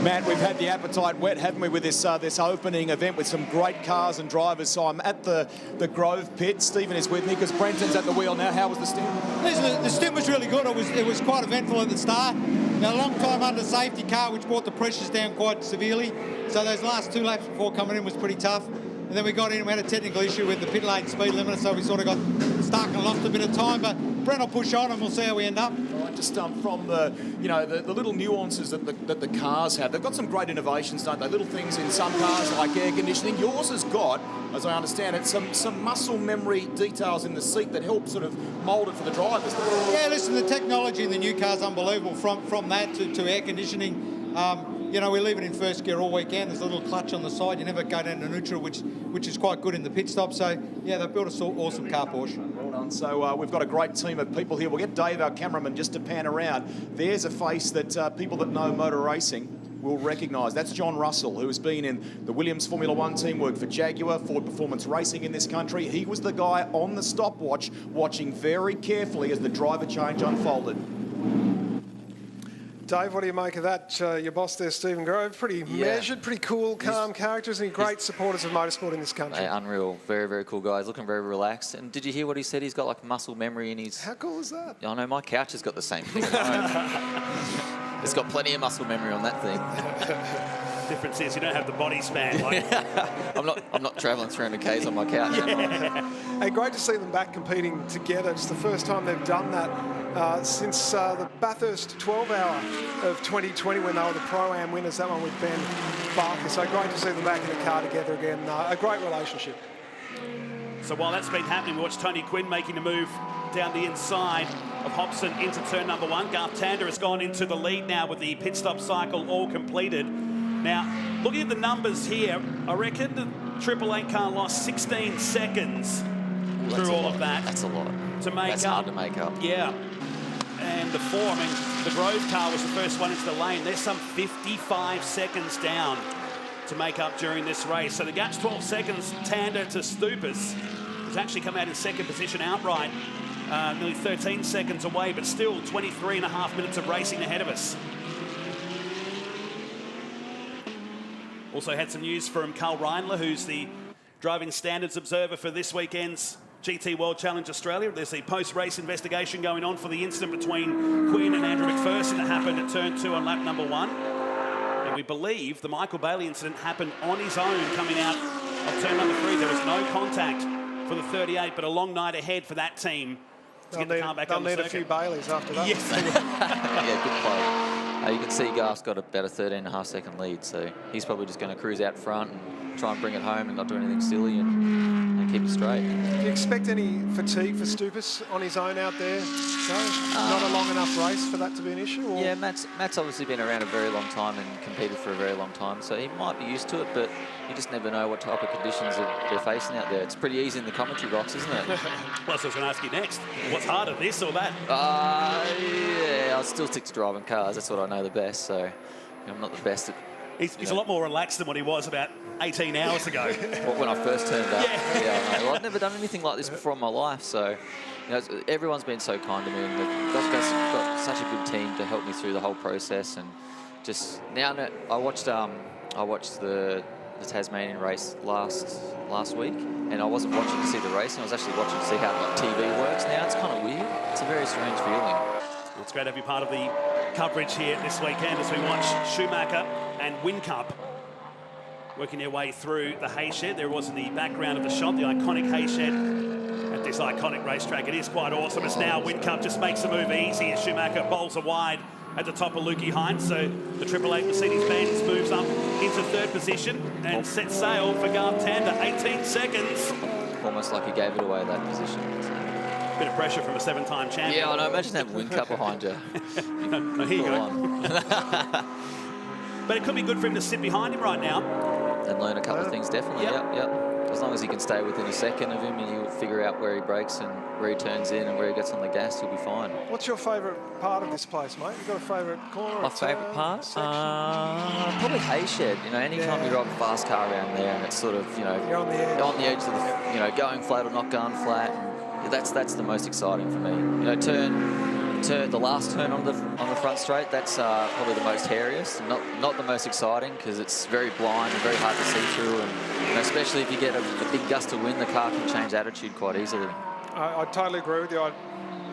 Matt, we've had the appetite wet, haven't we, with this opening event with some great cars and drivers. So I'm at the Grove pit. Stephen is with me because Brenton's at the wheel now. How was the stint? The stint was really good. It was quite eventful at the start. Now, a long time under safety car, which brought the pressures down quite severely. So those last 2 laps before coming in was pretty tough. And then we got in and we had a technical issue with the pit lane speed limiter, so we sort of got stuck and lost a bit of time. But Brent will push on and we'll see how we end up. Just from the, you know, the little nuances that the cars have. They've got some great innovations, don't they? Little things in some cars like air conditioning. Yours has got, as I understand it, some muscle memory details in the seat that help sort of mould it for the drivers. Yeah, listen, the technology in the new car's unbelievable. From that to air conditioning. You know, we leave it in first gear all weekend. There's a little clutch on the side. You never go down to neutral, which is quite good in the pit stop. So, yeah, they've built an awesome car, Porsche. Well done. So we've got a great team of people here. We'll get Dave, our cameraman, just to pan around. There's a face that people that know motor racing will recognise. That's John Russell, who has been in the Williams Formula One team, worked for Jaguar, Ford Performance Racing in this country. He was the guy on the stopwatch, watching very carefully as the driver change unfolded. Dave, what do you make of that? Your boss there, Stephen Grove, pretty measured, pretty cool, calm characters, and great supporters of motorsport in this country. Unreal. Very, very cool guys. Looking very relaxed. And did you hear what he said? He's got like muscle memory in his... How cool is that? I know, my couch has got the same thing at home. It's got plenty of muscle memory on that thing. Difference is you don't have the body span. Like... I'm not travelling 300 Ks on my couch. Hey, great to see them back competing together. It's the first time they've done that since the Bathurst 12-hour of 2020 when they were the Pro-Am winners, that one with Ben Barker. So great to see them back in the car together again. A great relationship. So while that's been happening, we watched Tony Quinn making a move down the inside of Hobson into turn number 1. Garth Tander has gone into the lead now with the pit stop cycle all completed. Now, looking at the numbers here, I reckon the Triple Eight car lost 16 seconds through all of that. That's a lot. To make That's hard to make up. Yeah. And the 4, I mean, the Grove car was the first one into the lane. There's some 55 seconds down to make up during this race. So the gap's 12 seconds. Tander to Stupas, who's actually come out in second position outright, nearly 13 seconds away, but still 23.5 minutes of racing ahead of us. Also had some news from Carl Reindler, who's the driving standards observer for this weekend's GT World Challenge Australia. There's a post-race investigation going on for the incident between Quinn and Andrew McPherson that happened at turn 2 on lap number 1. And we believe the Michael Bailey incident happened on his own coming out of turn number 3. There was no contact for the 38, but a long night ahead for that team to get the car back on the circuit. They'll need a few Baileys after that. Yes. Yeah, good play. You can see Garth's got about a 13.5 second lead, so he's probably just going to cruise out front and try and bring it home and not do anything silly and keep it straight. Do you expect any fatigue for Stupas on his own out there? No? Not a long enough race for that to be an issue? Or? Yeah, Matt's obviously been around a very long time and competed for a very long time, so he might be used to it, but you just never know what type of conditions they're facing out there. It's pretty easy in the commentary box, isn't it? Well, that's what I was going to ask you next. What's harder, this or that? Yeah, I'll still stick to driving cars. That's what I know the best, so I'm not the best at... He's a lot more relaxed than what he was about 18 hours ago. When I first turned up. Yeah. I know. Well, I've never done anything like this before in my life, so you know, everyone's been so kind to me, and they've got such a good team to help me through the whole process. And just now, I watched the Tasmanian race last week, and I wasn't watching to see the racing. I was actually watching to see how TV works now. It's kind of weird. It's a very strange feeling. Well, it's great to have you part of the coverage here this weekend as we watch Schumacher and Whincup working their way through the hay shed. There was in the background of the shot, the iconic hay shed at this iconic racetrack. It is quite awesome. It's now Whincup just makes the move easy as Schumacher bowls a wide at the top of Lukey Hines. So the Triple Eight Mercedes-Benz moves up into third position and sets sail for Garth Tander. 18 seconds. Almost like he gave it away, that position. Bit of pressure from a 7-time champion. Yeah, I know. Imagine having Whincup behind you. No, here you go. But it could be good for him to sit behind him right now. And learn a couple of things, definitely. Yep. As long as he can stay within a second of him and he'll figure out where he brakes and where he turns in and where he gets on the gas, he'll be fine. What's your favourite part of this place, mate? You got a favourite corner? My favourite part? Probably hay shed. You know, anytime you drive a fast car around there and it's sort of, you know, you're on the edge of the, you know, going flat or not going flat. And that's the most exciting for me. You know, the last turn on the front straight, that's probably the most hairiest, not the most exciting because it's very blind and very hard to see through, and you know, especially if you get a big gust of wind, the car can change attitude quite easily. I totally agree with you.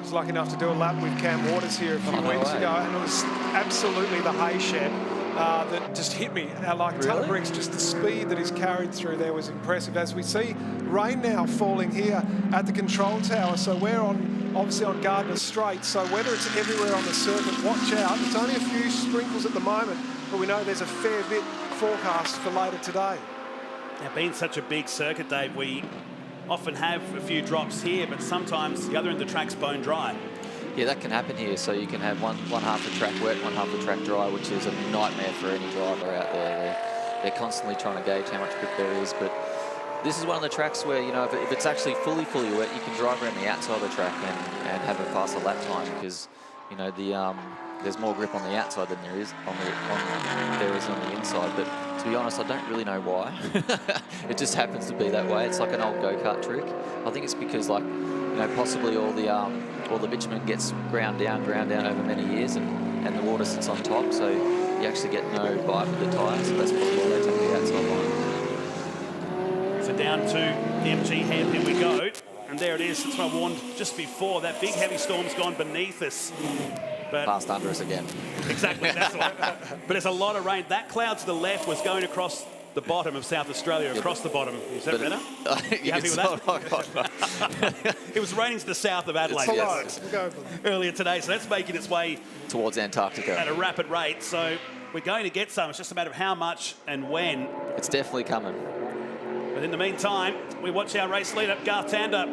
was lucky enough to do a lap with Cam Waters here a few weeks ago, and it was absolutely the hay shed that just hit me. Like a ton of bricks, just the speed that he's carried through there was impressive. As we see rain now falling here at the control tower, so we're obviously on Gardner Straight, so whether it's everywhere on the circuit, watch out. It's only a few sprinkles at the moment, but we know there's a fair bit forecast for later today. Now, being such a big circuit, Dave, we often have a few drops here, but sometimes the other end of the track's bone dry. Yeah, that can happen here. So you can have one half the track wet, one half the track dry, which is a nightmare for any driver out there. They're constantly trying to gauge how much grip there is. But this is one of the tracks where, you know, if it's actually fully wet, you can drive around the outside of the track and have a faster lap time because, you know, there's more grip on the outside than there is on the inside. But to be honest, I don't really know why. It just happens to be that way. It's like an old go-kart trick. I think it's because, like, you know, possibly all the bitumen gets ground down over many years, and the water sits on top, so you actually get no bite with the tyre. So that's probably why they take the outside line. So down to the MG hairpin we go, and there it is. That's what I warned just before. That big heavy storm's gone beneath us. But passed under us again. Exactly, that's what. But there's a lot of rain. That cloud to the left was going across the bottom of South Australia, across the bottom. Is that better? You happy with that? It was raining to the south of Adelaide earlier today, so that's making its way towards Antarctica at a rapid rate. So we're going to get some. It's just a matter of how much and when. It's definitely coming. But in the meantime, we watch our race leader, Garth Tander,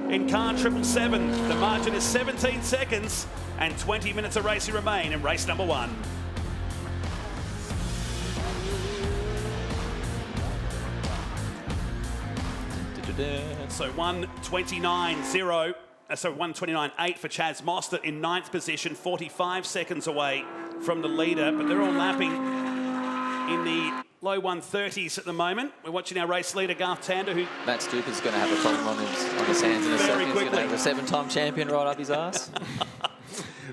in car 777. The margin is 17 seconds and 20 minutes of racing remain in race number 1. So 1:29.0, so 1:29.8 for Chaz Mostert in 9th position, 45 seconds away from the leader, but they're all lapping in the low 130s at the moment. We're watching our race leader, Garth Tander, who... Matt Stupa's going to have a problem on his hands in a second. He's going to have a 7-time champion right up his ass.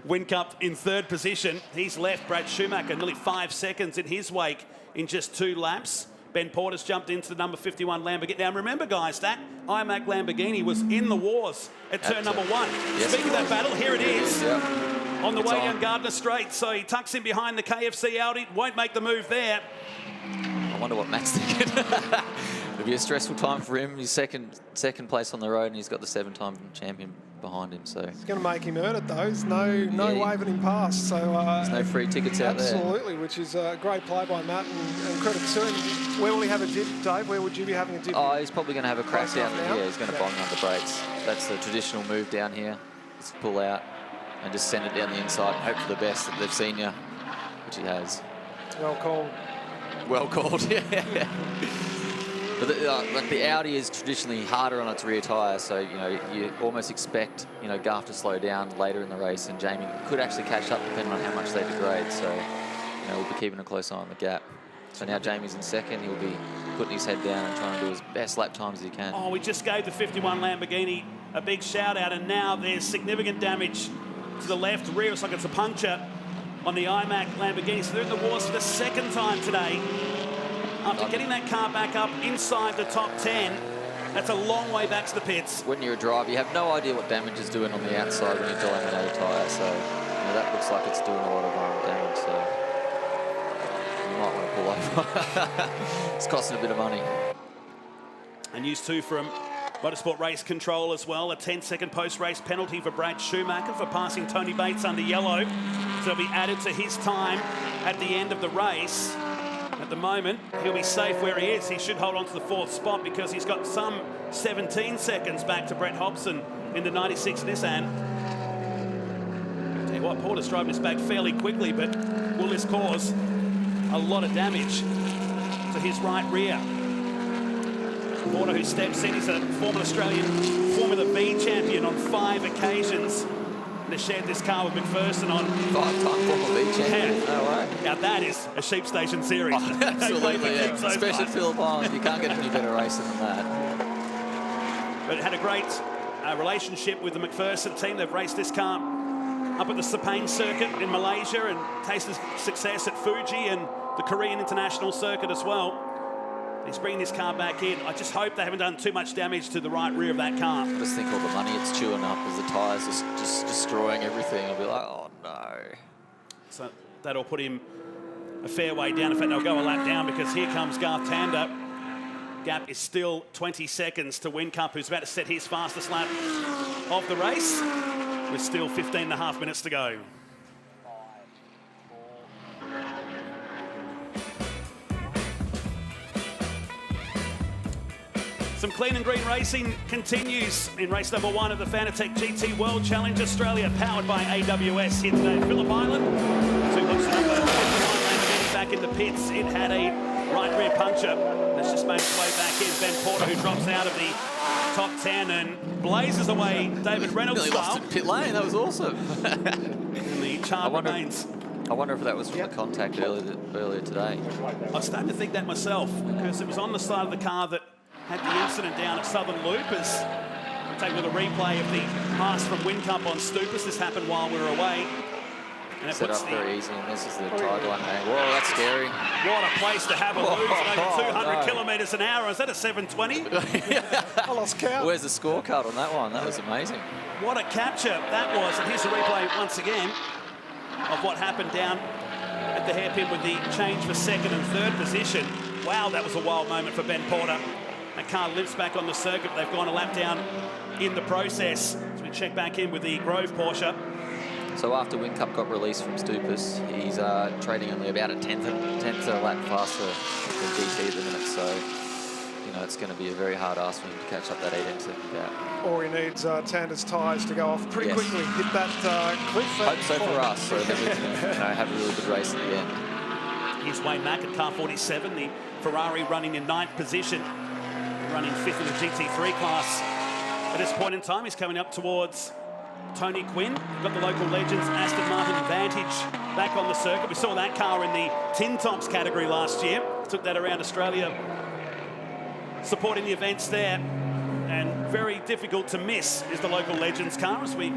Whincup in 3rd position. He's left Brad Schumacher nearly 5 seconds in his wake in just 2 laps. Ben Porter's jumped into the number 51 Lamborghini. Now, remember, guys, that IMAC Lamborghini was in the wars at turn number 1. Yes, speaking of that battle, here it is. On the way down Gardner Straight. So he tucks in behind the KFC Audi. Won't make the move there. I wonder what Matt's thinking. It'll be a stressful time for him. He's second place on the road, and he's got the 7-time champion behind him. So it's going to make him earn it, though. There's no waving him past. So there's no free tickets out there. Absolutely, which is a great play by Matt, and credit to him. Where will he have a dip, Dave? Where would you be having a dip? Oh, he's probably going to have a crash down there. Yeah, he's going to bomb on the brakes. That's the traditional move down here. Just pull out and just send it down the inside and hope for the best that they've seen you, which he has. Well called. Well called, yeah. But the Audi is traditionally harder on its rear tyre, so you know you almost expect Garth to slow down later in the race, and Jamie could actually catch up depending on how much they degrade. So we'll be keeping a close eye on the gap. So now Jamie's in 2nd. He'll be putting his head down and trying to do his best lap times as he can. Oh, we just gave the 51 Lamborghini a big shout out, and now there's significant damage to the left rear. It's like it's a puncture on the IMAC Lamborghini. So they're in the wars for the 2nd time today. After getting that car back up inside the top 10, that's a long way back to the pits. When you're a driver, you have no idea what damage is doing on the outside when you're driving out a tyre. So that looks like it's doing a lot of damage. So you might want to pull over. It's costing a bit of money. And news too from Motorsport Race Control as well. A 10-second post-race penalty for Brad Schumacher for passing Tony Bates under yellow. So it'll be added to his time at the end of the race. At the moment, he'll be safe where he is. He should hold on to the 4th spot because he's got some 17 seconds back to Brett Hobson in the 96 Nissan. Tell you what, Porter's driving this back fairly quickly, but will this cause a lot of damage to his right rear? Porter, who steps in, he's a former Australian Formula V champion on 5 occasions. And has shared this car with McPherson on 5-time Formula V champion. No way. Now that is a sheep station series. Oh, absolutely, yeah. Especially at Phillip Island. You can't get any better racing than that. But it had a great relationship with the McPherson team. They've raced this car up at the Sepang circuit in Malaysia and tasted success at Fuji and the Korean International Circuit as well. He's bringing this car back in. I just hope they haven't done too much damage to the right rear of that car. I just think all the money it's chewing up as the tyres are just destroying everything. I'll be like, oh no. So that'll put him a fair way down. In fact, they'll go a lap down because here comes Garth Tander. Gap is still 20 seconds to Whincup, who's about to set his fastest lap of the race, with still 15.5 minutes to go. Some clean and green racing continues in race number 1 of the Fanatec GT World Challenge Australia, powered by AWS here today. Phillip Island, so what's the number 59 Lamborghini back in the pits. It had a right rear puncture. It's just made its way back in. Ben Porter, who drops out of the top 10 and blazes away David Reynolds Nearly style. lost in pit lane, that was awesome. And the chart remains. I wonder if that was from the contact earlier today. I was starting to think that myself, because it was on the side of the car that had the incident down at Southern Loop. As we take a look at a replay of the pass from Whincup on Stupas. This happened while we were away. And it Set puts up very easy, and this is the tide line angle. Whoa, that's scary. What a place to have a lose over 200 kilometres an hour. Is that a 720? I lost count. Where's the scorecard on that one? That was amazing. What a capture that was. And here's the replay once again of what happened down at the hairpin with the change for second and third position. Wow, that was a wild moment for Ben Porter. That car limps back on the circuit. They've gone a lap down in the process. So we check back in with the Grove Porsche. So after Whincup got released from Stupas, he's trading only about a tenth a lap faster than GT at the minute. So, you know, it's going to be a very hard ask for him to catch up that 18 second gap. Or he needs Tander's tyres to go off pretty quickly. Hit that cliff. Hope so for us, so then we can have a really good race at the end. Here's Wayne Mack at car 47, the Ferrari running in 9th position, running 5th in the GT3 class. At this point in time, he's coming up towards Tony Quinn. We've got the local legends, Aston Martin Vantage, back on the circuit. We saw that car in the Tin Tops category last year. Took that around Australia, supporting the events there. And very difficult to miss is the local legends car as we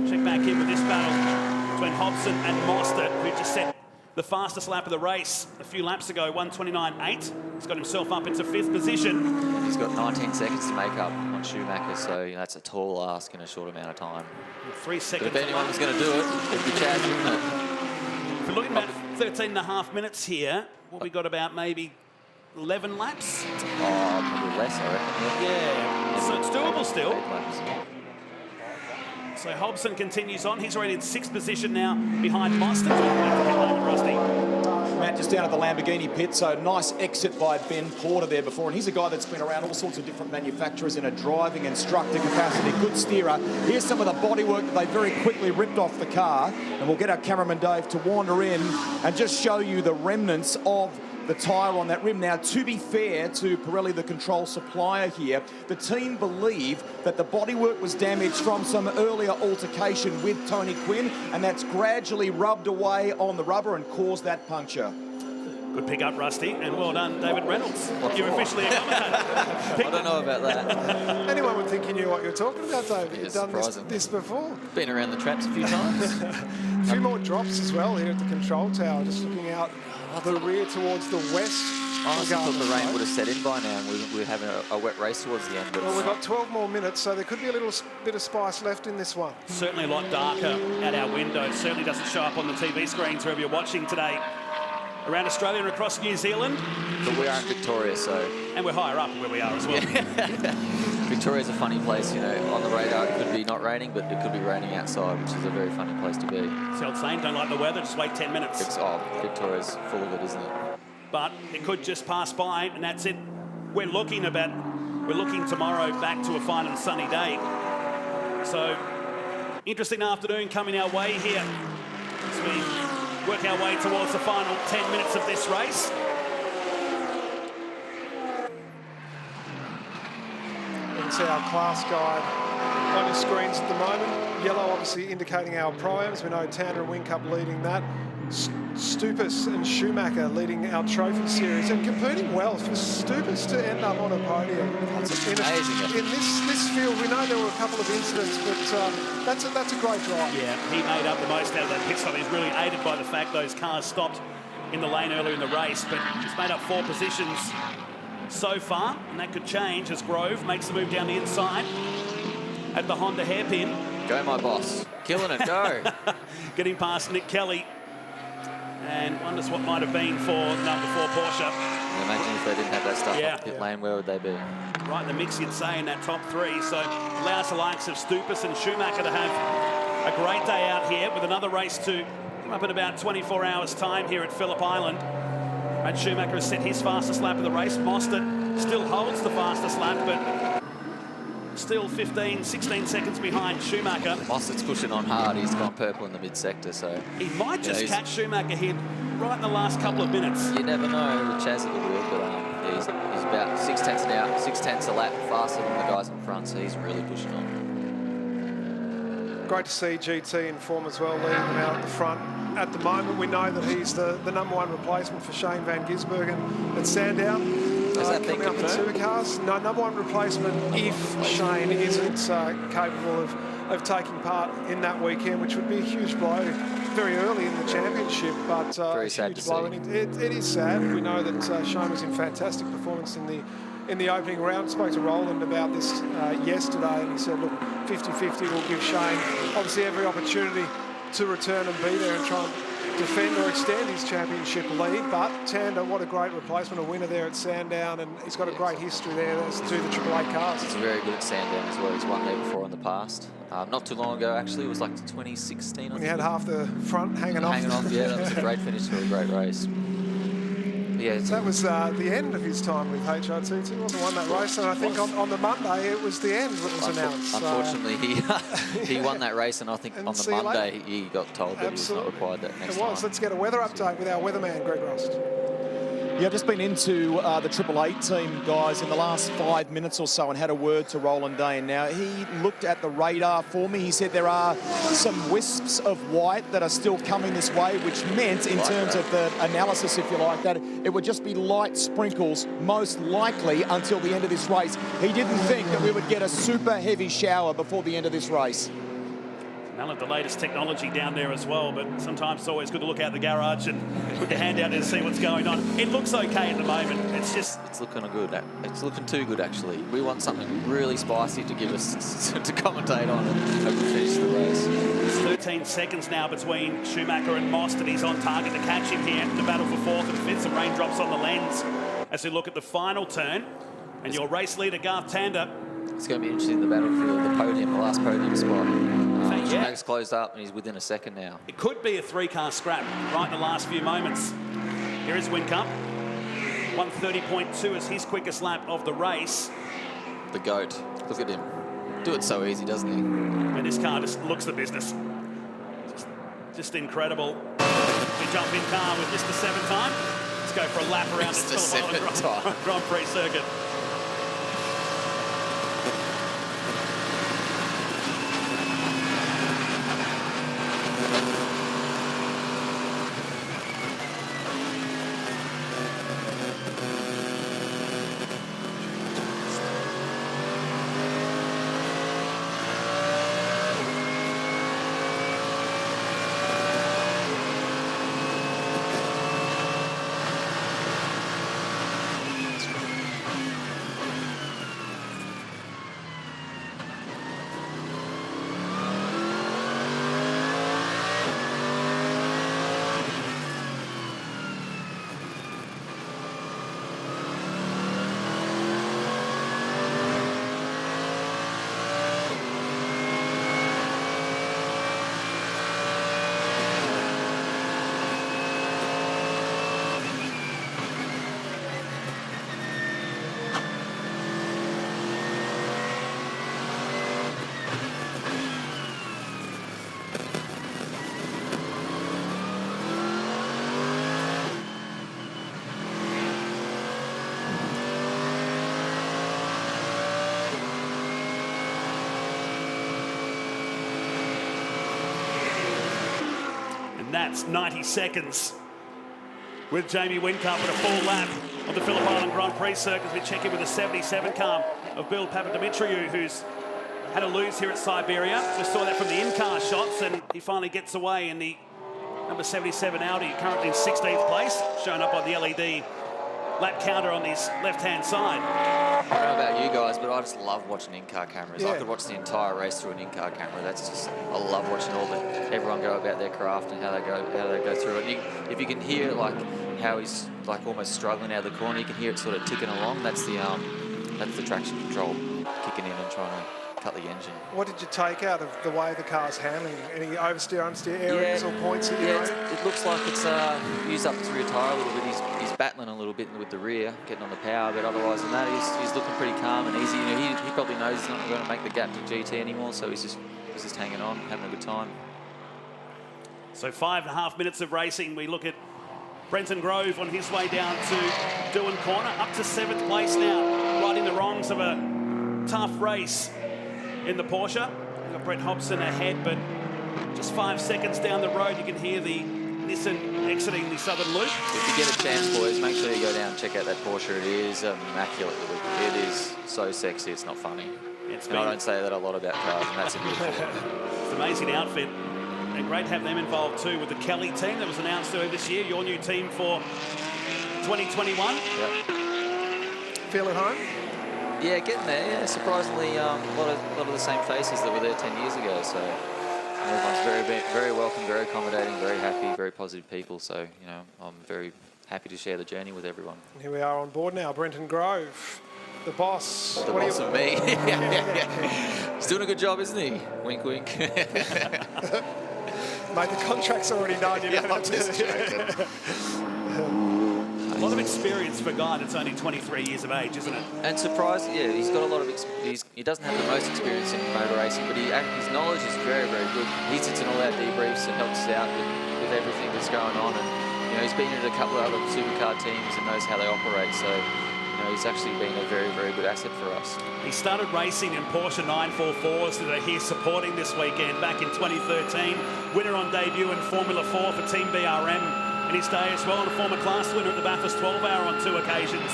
check back in with this battle between Hobson and Mostert, who just set the fastest lap of the race a few laps ago, 1:29.8. He's got himself up into 5th position. He's got 19 seconds to make up on Schumacher, so you know, that's a tall ask in a short amount of time. 3 seconds. But if anyone was going to do it, it'd be Chad, wouldn't it? If we're looking at 13.5 minutes here, what we got about maybe 11 laps? Oh, probably less, I reckon. Yeah, so it's doable still. 8 laps. So Hobson continues on. He's already in 6th position now behind Mostert. Rusty. Matt, just down at the Lamborghini pit, so nice exit by Ben Porter there before, and he's a guy that's been around all sorts of different manufacturers in a driving instructor capacity, good steerer. Here's some of the bodywork that they very quickly ripped off the car, and we'll get our cameraman Dave to wander in and just show you the remnants of the tyre on that rim. Now, to be fair to Pirelli, the control supplier here, the team believe that the bodywork was damaged from some earlier altercation with Tony Quinn, and that's gradually rubbed away on the rubber and caused that puncture. Good pick up, Rusty, and well done, David Reynolds. You're officially a commentator. I don't know about that. Anyone would think you knew what you're talking about, David. Yeah, You've done surprising. this before. Been around the traps a few times. A few more drops as well here at the control tower, just looking out the rear towards the west. I honestly thought the rain would have set in by now and we're having a wet race towards the end. But well, we've got 12 more minutes, so there could be a little bit of spice left in this one. Certainly a lot darker at our window. Certainly doesn't show up on the TV screens wherever you're watching today. Around Australia and across New Zealand. But we are in Victoria, so... And we're higher up where we are as well. Victoria's a funny place, you know. On the radar, it could be not raining, but it could be raining outside, which is a very funny place to be. It's the old saying, don't like the weather, just wait 10 minutes. Victoria's full of it, isn't it? But it could just pass by, and that's it. We're looking tomorrow back to a fine and sunny day. So, interesting afternoon coming our way here as we work our way towards the final 10 minutes of this race. You can see our class guide on your screens at the moment. Yellow obviously indicating our primes. We know Tander and Whincup leading that. Stupas and Schumacher leading our trophy series and competing well for Stupas to end up on a podium. In this field, we know there were a couple of incidents, but that's a great drive. Yeah, he made up the most out of that pit stop. He's really aided by the fact those cars stopped in the lane earlier in the race, but he's made up 4 positions so far, and that could change as Grove makes the move down the inside at the Honda hairpin. Go, my boss. Killing it, go. Getting past Nick Kelly. And wonders what might have been for number 4 Porsche. Imagine if they didn't have that stuff on the pit lane, where would they be? Right in the mix, you'd say, in that top 3. So allows the likes of Stupas and Schumacher to have a great day out here with another race to come up in about 24 hours' time here at Phillip Island. And Schumacher has set his fastest lap of the race. Mostert still holds the fastest lap, but still 15, 16 seconds behind Schumacher. Mostert's pushing on hard. He's gone purple in the mid-sector, so... He might just catch Schumacher here right in the last couple of minutes. You never know with Chaz at the wheel, but he's about 6 tenths an hour, 6 tenths a lap faster than the guys in front, so he's really pushing on. Great to see GT in form as well, leading them out at the front. At the moment, we know that he's the number 1 replacement for Shane Van Gisbergen at Sandown. Coming up in supercars. No, number 1 replacement if Shane isn't capable of taking part in that weekend, which would be a huge blow very early in the championship, but very sad huge blow. And it is sad. We know that Shane was in fantastic performance in the opening round. Spoke to Roland about this yesterday, and he said, look, 50-50 will give Shane obviously every opportunity to return and be there and try and defend or extend his championship lead. But Tander, what a great replacement, a winner there at Sandown, and he's got a great history there as to the AAA cars. He's very good at Sandown as well. He's won there before in the past. Not too long ago, actually. It was like 2016. When he had half the front hanging off. Yeah, that was a great finish to a great race. Yeah, that was the end of his time with HRT. He wasn't won that race, and I think on the Monday it was the end that was announced. Unfortunately, he won that race, and I think on the Monday he got told that he was not required that next time. Let's get a weather update with our weatherman, Greg Rost. Yeah, I've just been into the Triple Eight team, guys, in the last 5 minutes or so and had a word to Roland Dane. Now, he looked at the radar for me. He said there are some wisps of white that are still coming this way, which meant, in terms of the analysis, if you like, that it would just be light sprinkles, most likely, until the end of this race. He didn't think that we would get a super heavy shower before the end of this race. None of the latest technology down there as well, but sometimes it's always good to look out the garage and put your hand out there to see what's going on. It looks okay at the moment. It's looking good. It's looking too good, actually. We want something really spicy to give us to commentate on and finish the race. It's 13 seconds now between Schumacher and Most, and he's on target to catch him here in the battle for 4th and 5th. Some raindrops on the lens as we look at the final turn. And your race leader, Garth Tander. It's going to be interesting, the battle for the podium, the last podium spot. Schumacher's closed up and he's within a second now. It could be a 3-car scrap right in the last few moments. Here is Whincup. 1:30.2 is his quickest lap of the race. The GOAT. Look at him. Do it so easy, doesn't he? And this car just looks the business. Just incredible. We jump in car with just the 7th time. Let's go for a lap around the Phillip Island Grand Prix circuit. That's 90 seconds with Jamie Whincup at a full lap on the Phillip Island Grand Prix circuit. We check in with the 77 car of Bill Papadimitriou, who's had a lose here at Siberia. We saw that from the in-car shots, and he finally gets away in the number 77 Audi, currently in 16th place, shown up by the LED lap counter on his left-hand side. I don't know about you guys, but I just love watching in-car cameras. Yeah. I could watch the entire race through an in-car camera. That's just, I love watching everyone go about their craft and how they go through it. If you can hear like how he's like almost struggling out of the corner, you can hear it sort of ticking along. That's the traction control kicking in and trying to cut the engine. What did you take out of the way the car's handling? Any oversteer, understeer areas or points that you noted? It looks like it's used up its rear tyre a little bit. He's battling a little bit with the rear, getting on the power, but otherwise than that, he's looking pretty calm and easy. You know, he probably knows he's not going to make the gap to GT anymore, so he's just hanging on, having a good time. So 5.5 minutes of racing. We look at Brenton Grove on his way down to Doohan Corner, up to 7th place now, righting the wrongs of a tough race in the Porsche. We've got Brett Hobson ahead, but just 5 seconds down the road, you can hear the Nissan exiting the southern loop. If you get a chance, boys, make sure you go down and check out that Porsche. It is immaculate. It is so sexy, it's not funny. And I don't say that a lot about cars, and that's a beautiful one. It's an amazing outfit. And great to have them involved too with the Kelly team that was announced earlier this year, your new team for 2021. Yep. Feel at home? Yeah, getting there. Yeah, surprisingly, a lot of the same faces that were there 10 years ago. So everyone's very welcome, very accommodating, very happy, very positive people. So you know, I'm very happy to share the journey with everyone. And here we are on board now, Brenton Grove, the boss. The boss of me. He's doing a good job, isn't he? Wink, wink. Mate, the contract's already done. You know, a lot of experience for a guy that's only 23 years of age, isn't it? And surprised, yeah, he's got a lot of experience. He doesn't have the most experience in motor racing, but his knowledge is very, very good. He sits in all our debriefs and helps us out with everything that's going on. And you know, he's been in a couple of other supercar teams and knows how they operate. So you know, he's actually been a very, very good asset for us. He started racing in Porsche 944s that are here supporting this weekend back in 2013. Winner on debut in Formula 4 for Team BRM in his day as well, and a former class winner at the Bathurst 12 Hour on 2 occasions.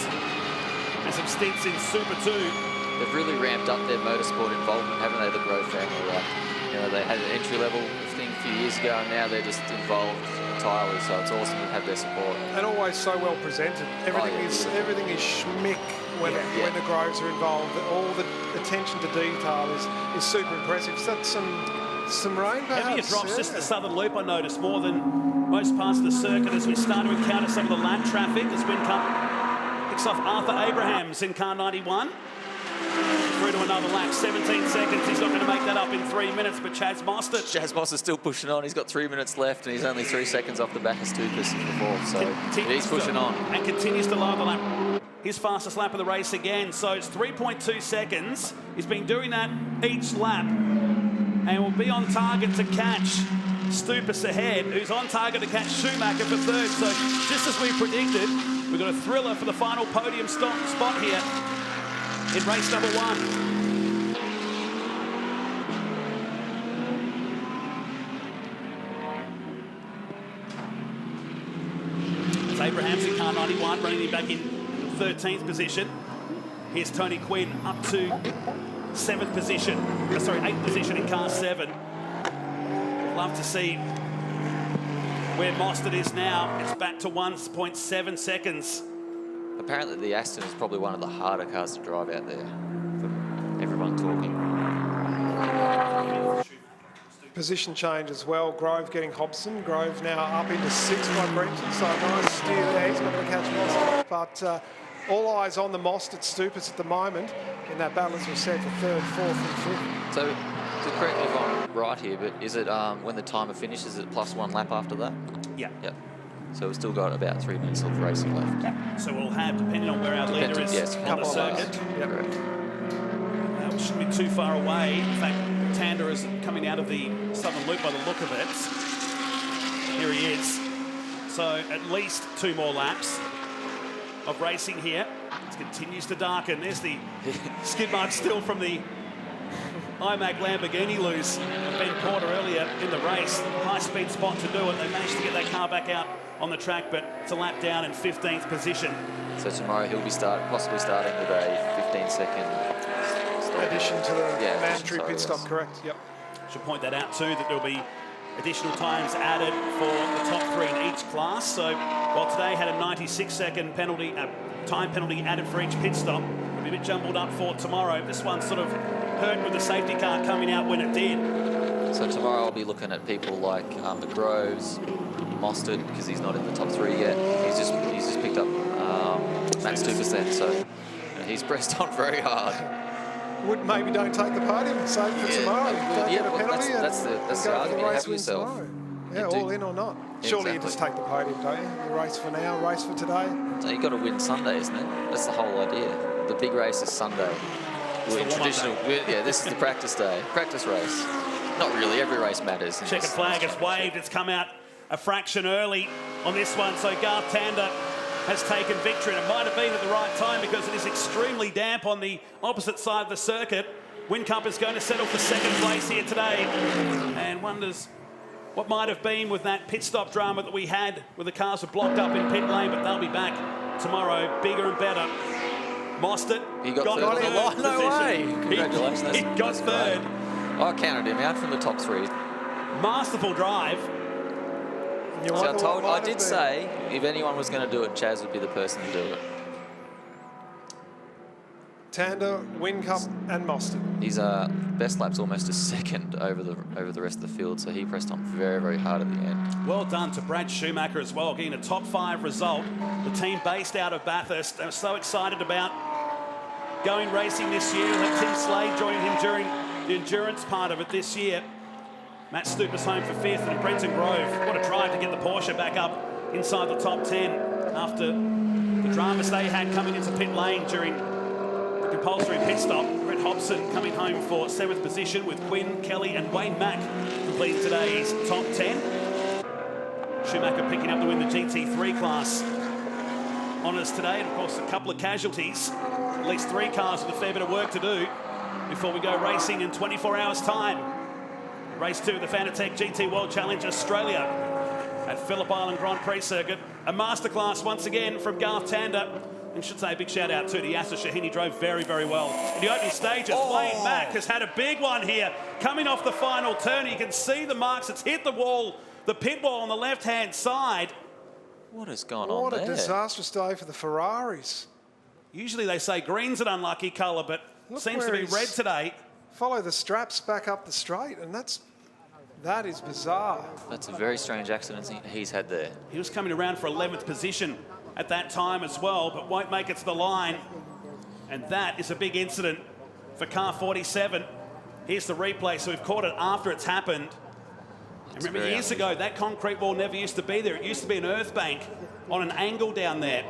And some stints in Super 2. They've really ramped up their motorsport involvement, haven't they, the Grove family? Like, you know, they had an entry-level thing a few years ago, and now they're just involved entirely, so it's awesome to have their support. And always so well presented. Everything is schmick when the Groves are involved. All the attention to detail is super impressive. So that's some rain, perhaps? Heavier drops just the southern loop, I noticed, more than most parts of the circuit as we start to encounter some of the lap traffic as Windcup picks off Arthur Abrahams in car 91. Through to another lap, 17 seconds. He's not going to make that up in 3 minutes, but Chaz Mostert. Chaz Mostert's still pushing on. He's got 3 minutes left, and he's only 3 seconds off the back of Stukas before, so he's pushing on. And continues to lower the lap. His fastest lap of the race again, so it's 3.2 seconds. He's been doing that each lap, and will be on target to catch Stupas ahead, who's on target to catch Schumacher for third. So just as we predicted, we've got a thriller for the final podium spot here in race number 1. It's Abrahams in car 91, running him back in 13th position. Here's Tony Quinn up to 8th position in car 7. Love to see where Mostert is now. It's back to 1.7 seconds. Apparently the Aston is probably one of the harder cars to drive out there, from everyone talking. Position change as well. Grove getting Hobson. Grove now up into 6th by Brenton, so nice steer there. He's not going to catch Mostert, but all eyes on the Mostert Stupas at the moment in that battle as we said for 3rd, 4th and 5th. So correct me if I'm right here, but is it when the timer finishes, is it plus 1 lap after that? Yeah. Yep. So we've still got about 3 minutes of racing left. So we'll have, depending on where our leader is on the circuit. Correct. We shouldn't be too far away. In fact, Tander is coming out of the southern loop by the look of it. Here he is. So at least 2 more laps of racing here. It continues to darken. There's the skid mark still from the IMAC Lamborghini lose of Ben Porter earlier in the race. High-speed spot to do it. They managed to get that car back out on the track, but it's a lap down in 15th position. So tomorrow he'll be possibly starting with a 15-second stop. Addition to the mandatory pit stop, correct? Yep. Should point that out too, that there'll be additional times added for the top 3 in each class. So while today had a 96-second penalty, time penalty added for each pit stop. It'll be a bit jumbled up for tomorrow. This one sort of hurt with the safety car coming out when it did. So tomorrow I'll be looking at people like the Groves, Mostert, because he's not in the top 3 yet. He's just picked up Matt Stupas then, so he's pressed on very hard. Maybe don't take the podium and save for tomorrow. Don't get a penalty. That's the argument you have for yourself. Tomorrow. Yeah, all in or not. Surely you just take the podium, don't you? You race for now, race for today. So you've got to win Sunday, isn't it? That's the whole idea. The big race is Sunday. This is the practice day, practice race. Not really, every race matters. Checkered flag is waved. It's come out a fraction early on this one, so Garth Tander has taken victory, and it might have been at the right time because it is extremely damp on the opposite side of the circuit. Whincup is going to settle for second place here today and wonders what might have been with that pit stop drama that we had where the cars were blocked up in pit lane, but they'll be back tomorrow bigger and better. Mostert got third. No way! Congratulations. He got third. I counted him out from the top 3. Masterful drive. I did say if anyone was going to do it, Chaz would be the person to do it. Tander, Whincup and Mostert. His best lap's almost a second over the rest of the field, so he pressed on very, very hard at the end. Well done to Brad Schumacher as well, getting a top 5 result. The team based out of Bathurst. They were so excited about going racing this year. Let Tim Slade join him during the endurance part of it this year. Matt Stupas home for 5th, and Brenton Grove, what a drive to get the Porsche back up inside the top 10 after the dramas they had coming into pit lane during the compulsory pit stop. Brett Hobson coming home for 7th position with Quinn, Kelly and Wayne Mack completing today's top 10. Schumacher picking up to win the GT3 class honours today, and of course a couple of casualties. At least 3 cars with a fair bit of work to do before we go racing in 24 hours' time. Race 2 of the Fanatec GT World Challenge Australia at Phillip Island Grand Prix circuit. A masterclass once again from Garth Tander. And should say a big shout out to Yasser Shaheen. Drove very, very well. In the opening stages, Wayne Mack has had a big one here. Coming off the final turn, you can see the marks. It's hit the wall, the pit wall on the left-hand side. What has gone on What there? a disastrous day for the Ferraris. Usually they say green's an unlucky colour, but seems to be red today. Follow the straps back up the straight, and that is bizarre. That's a very strange accident he's had there. He was coming around for 11th position at that time as well, but won't make it to the line. And that is a big incident for car 47. Here's the replay, so we've caught it after it's happened. And remember, years ago, that concrete wall never used to be there. It used to be an earth bank on an angle down there.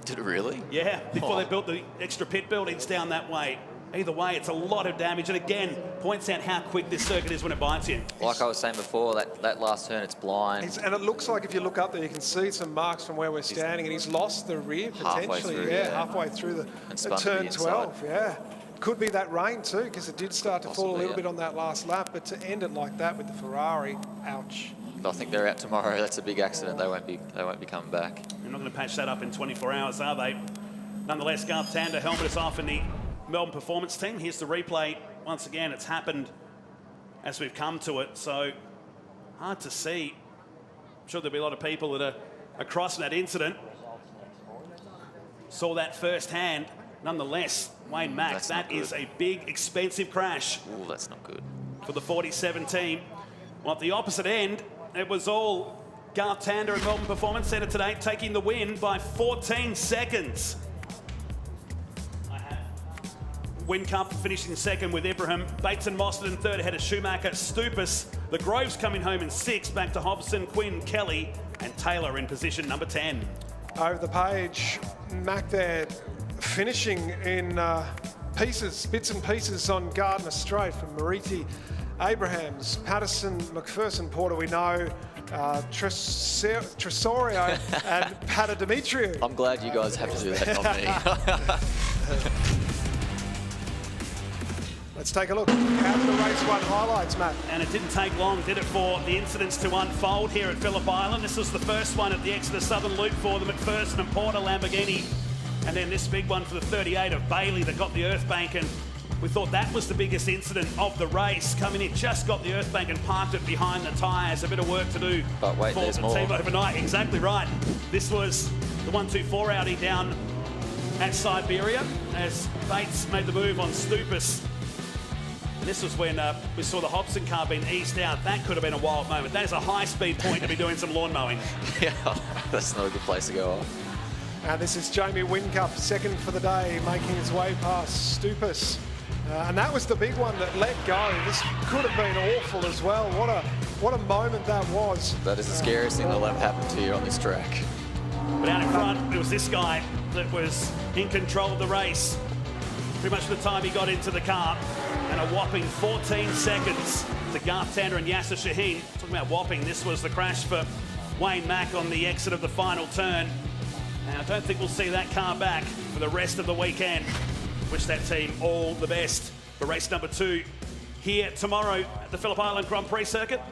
Did it really? Yeah, before they built the extra pit buildings down that way. Either way, it's a lot of damage, and again, points out how quick this circuit is when it bites you. Like I was saying before, that last turn, it's blind. And it looks like if you look up there, you can see some marks from where we're standing, and he's lost the rear potentially. Halfway through the turn 12. Yeah, could be that rain too, because it did start to fall a little bit on that last lap. But to end it like that with the Ferrari, ouch. I think they're out tomorrow. That's a big accident. They won't be coming back. They're not going to patch that up in 24 hours, are they? Nonetheless, Garth Tander helmet is off in the Melbourne Performance team. Here's the replay. Once again, it's happened as we've come to it, so hard to see. I'm sure there'll be a lot of people that are across that incident. Saw that firsthand. Nonetheless, Wayne Mack, that is a big, expensive crash. Oh, that's not good. For the 47 team. Well, at the opposite end, it was all Garth Tander and Melbourne Performance Centre today, taking the win by 14 seconds. Whincup finishing second with Ibrahim. Bates and Mostert in third ahead of Schumacher. Stupas. The Groves coming home in 6th. Back to Hobson, Quinn, Kelly and Taylor in position number 10. Over the page, Mack there finishing in bits and pieces on Gardner Straight from Mariti, Abrahams, Patterson, McPherson, Porter, we know, Tresorio and Papadimitriou. I'm glad you guys have to do that, not me. Let's take a look at the race 1 highlights, Matt. And it didn't take long, did it, for the incidents to unfold here at Phillip Island. This was the first one at the Exeter Southern Loop for the McPherson and Porter Lamborghini. And then this big one for the 38 of Bailey that got the earth bank, and we thought that was the biggest incident of the race. Coming in, just got the earth bank and parked it behind the tyres. A bit of work to do but wait, for the team overnight. Exactly right. This was the 124 Audi down at Siberia as Bates made the move on Stupas. And this was when we saw the Hobson car being eased out. That could have been a wild moment. That is a high-speed point to be doing some lawn mowing. Yeah, that's not a good place to go off. This is Jamie Whincup, second for the day, making his way past Stupas. And that was the big one that let go. This could have been awful as well. What a moment that was. That is the scariest thing that'll ever happen to you on this track. But out in front, it was this guy that was in control of the race. Pretty much from the time he got into the car. And a whopping 14 seconds to Garth Tander and Yasser Shaheen. Talking about whopping, this was the crash for Wayne Mack on the exit of the final turn. And I don't think we'll see that car back for the rest of the weekend. Wish that team all the best for race number 2 here tomorrow at the Phillip Island Grand Prix circuit.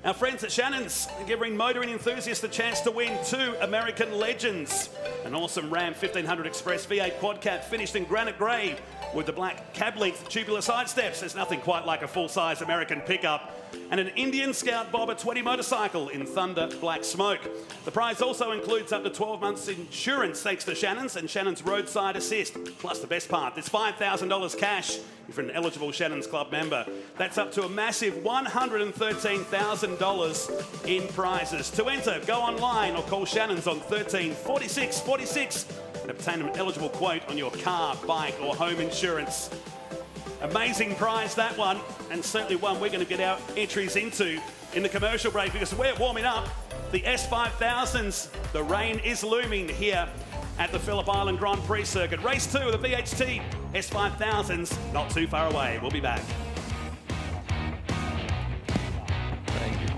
Our friends at Shannon's are giving motoring enthusiasts the chance to win 2 American Legends. An awesome Ram 1500 Express V8 quad cab finished in granite grey with the black cab-length tubular side steps. There's nothing quite like a full-size American pickup. And an Indian Scout Bobber 20 motorcycle in Thunder Black Smoke. The prize also includes up to 12 months insurance thanks to Shannon's and Shannon's Roadside Assist. Plus the best part, there's $5,000 cash if you're an eligible Shannon's Club member. That's up to a massive $113,000 in prizes. To enter, go online or call Shannon's on 13 46 46 and obtain an eligible quote on your car, bike or home insurance. Amazing prize, that one, and certainly one we're going to get our entries into in the commercial break because we're warming up the S5000s. The rain is looming here at the Phillip Island Grand Prix circuit. Race 2 of the VHT S5000s, not too far away. We'll be back. Thank you.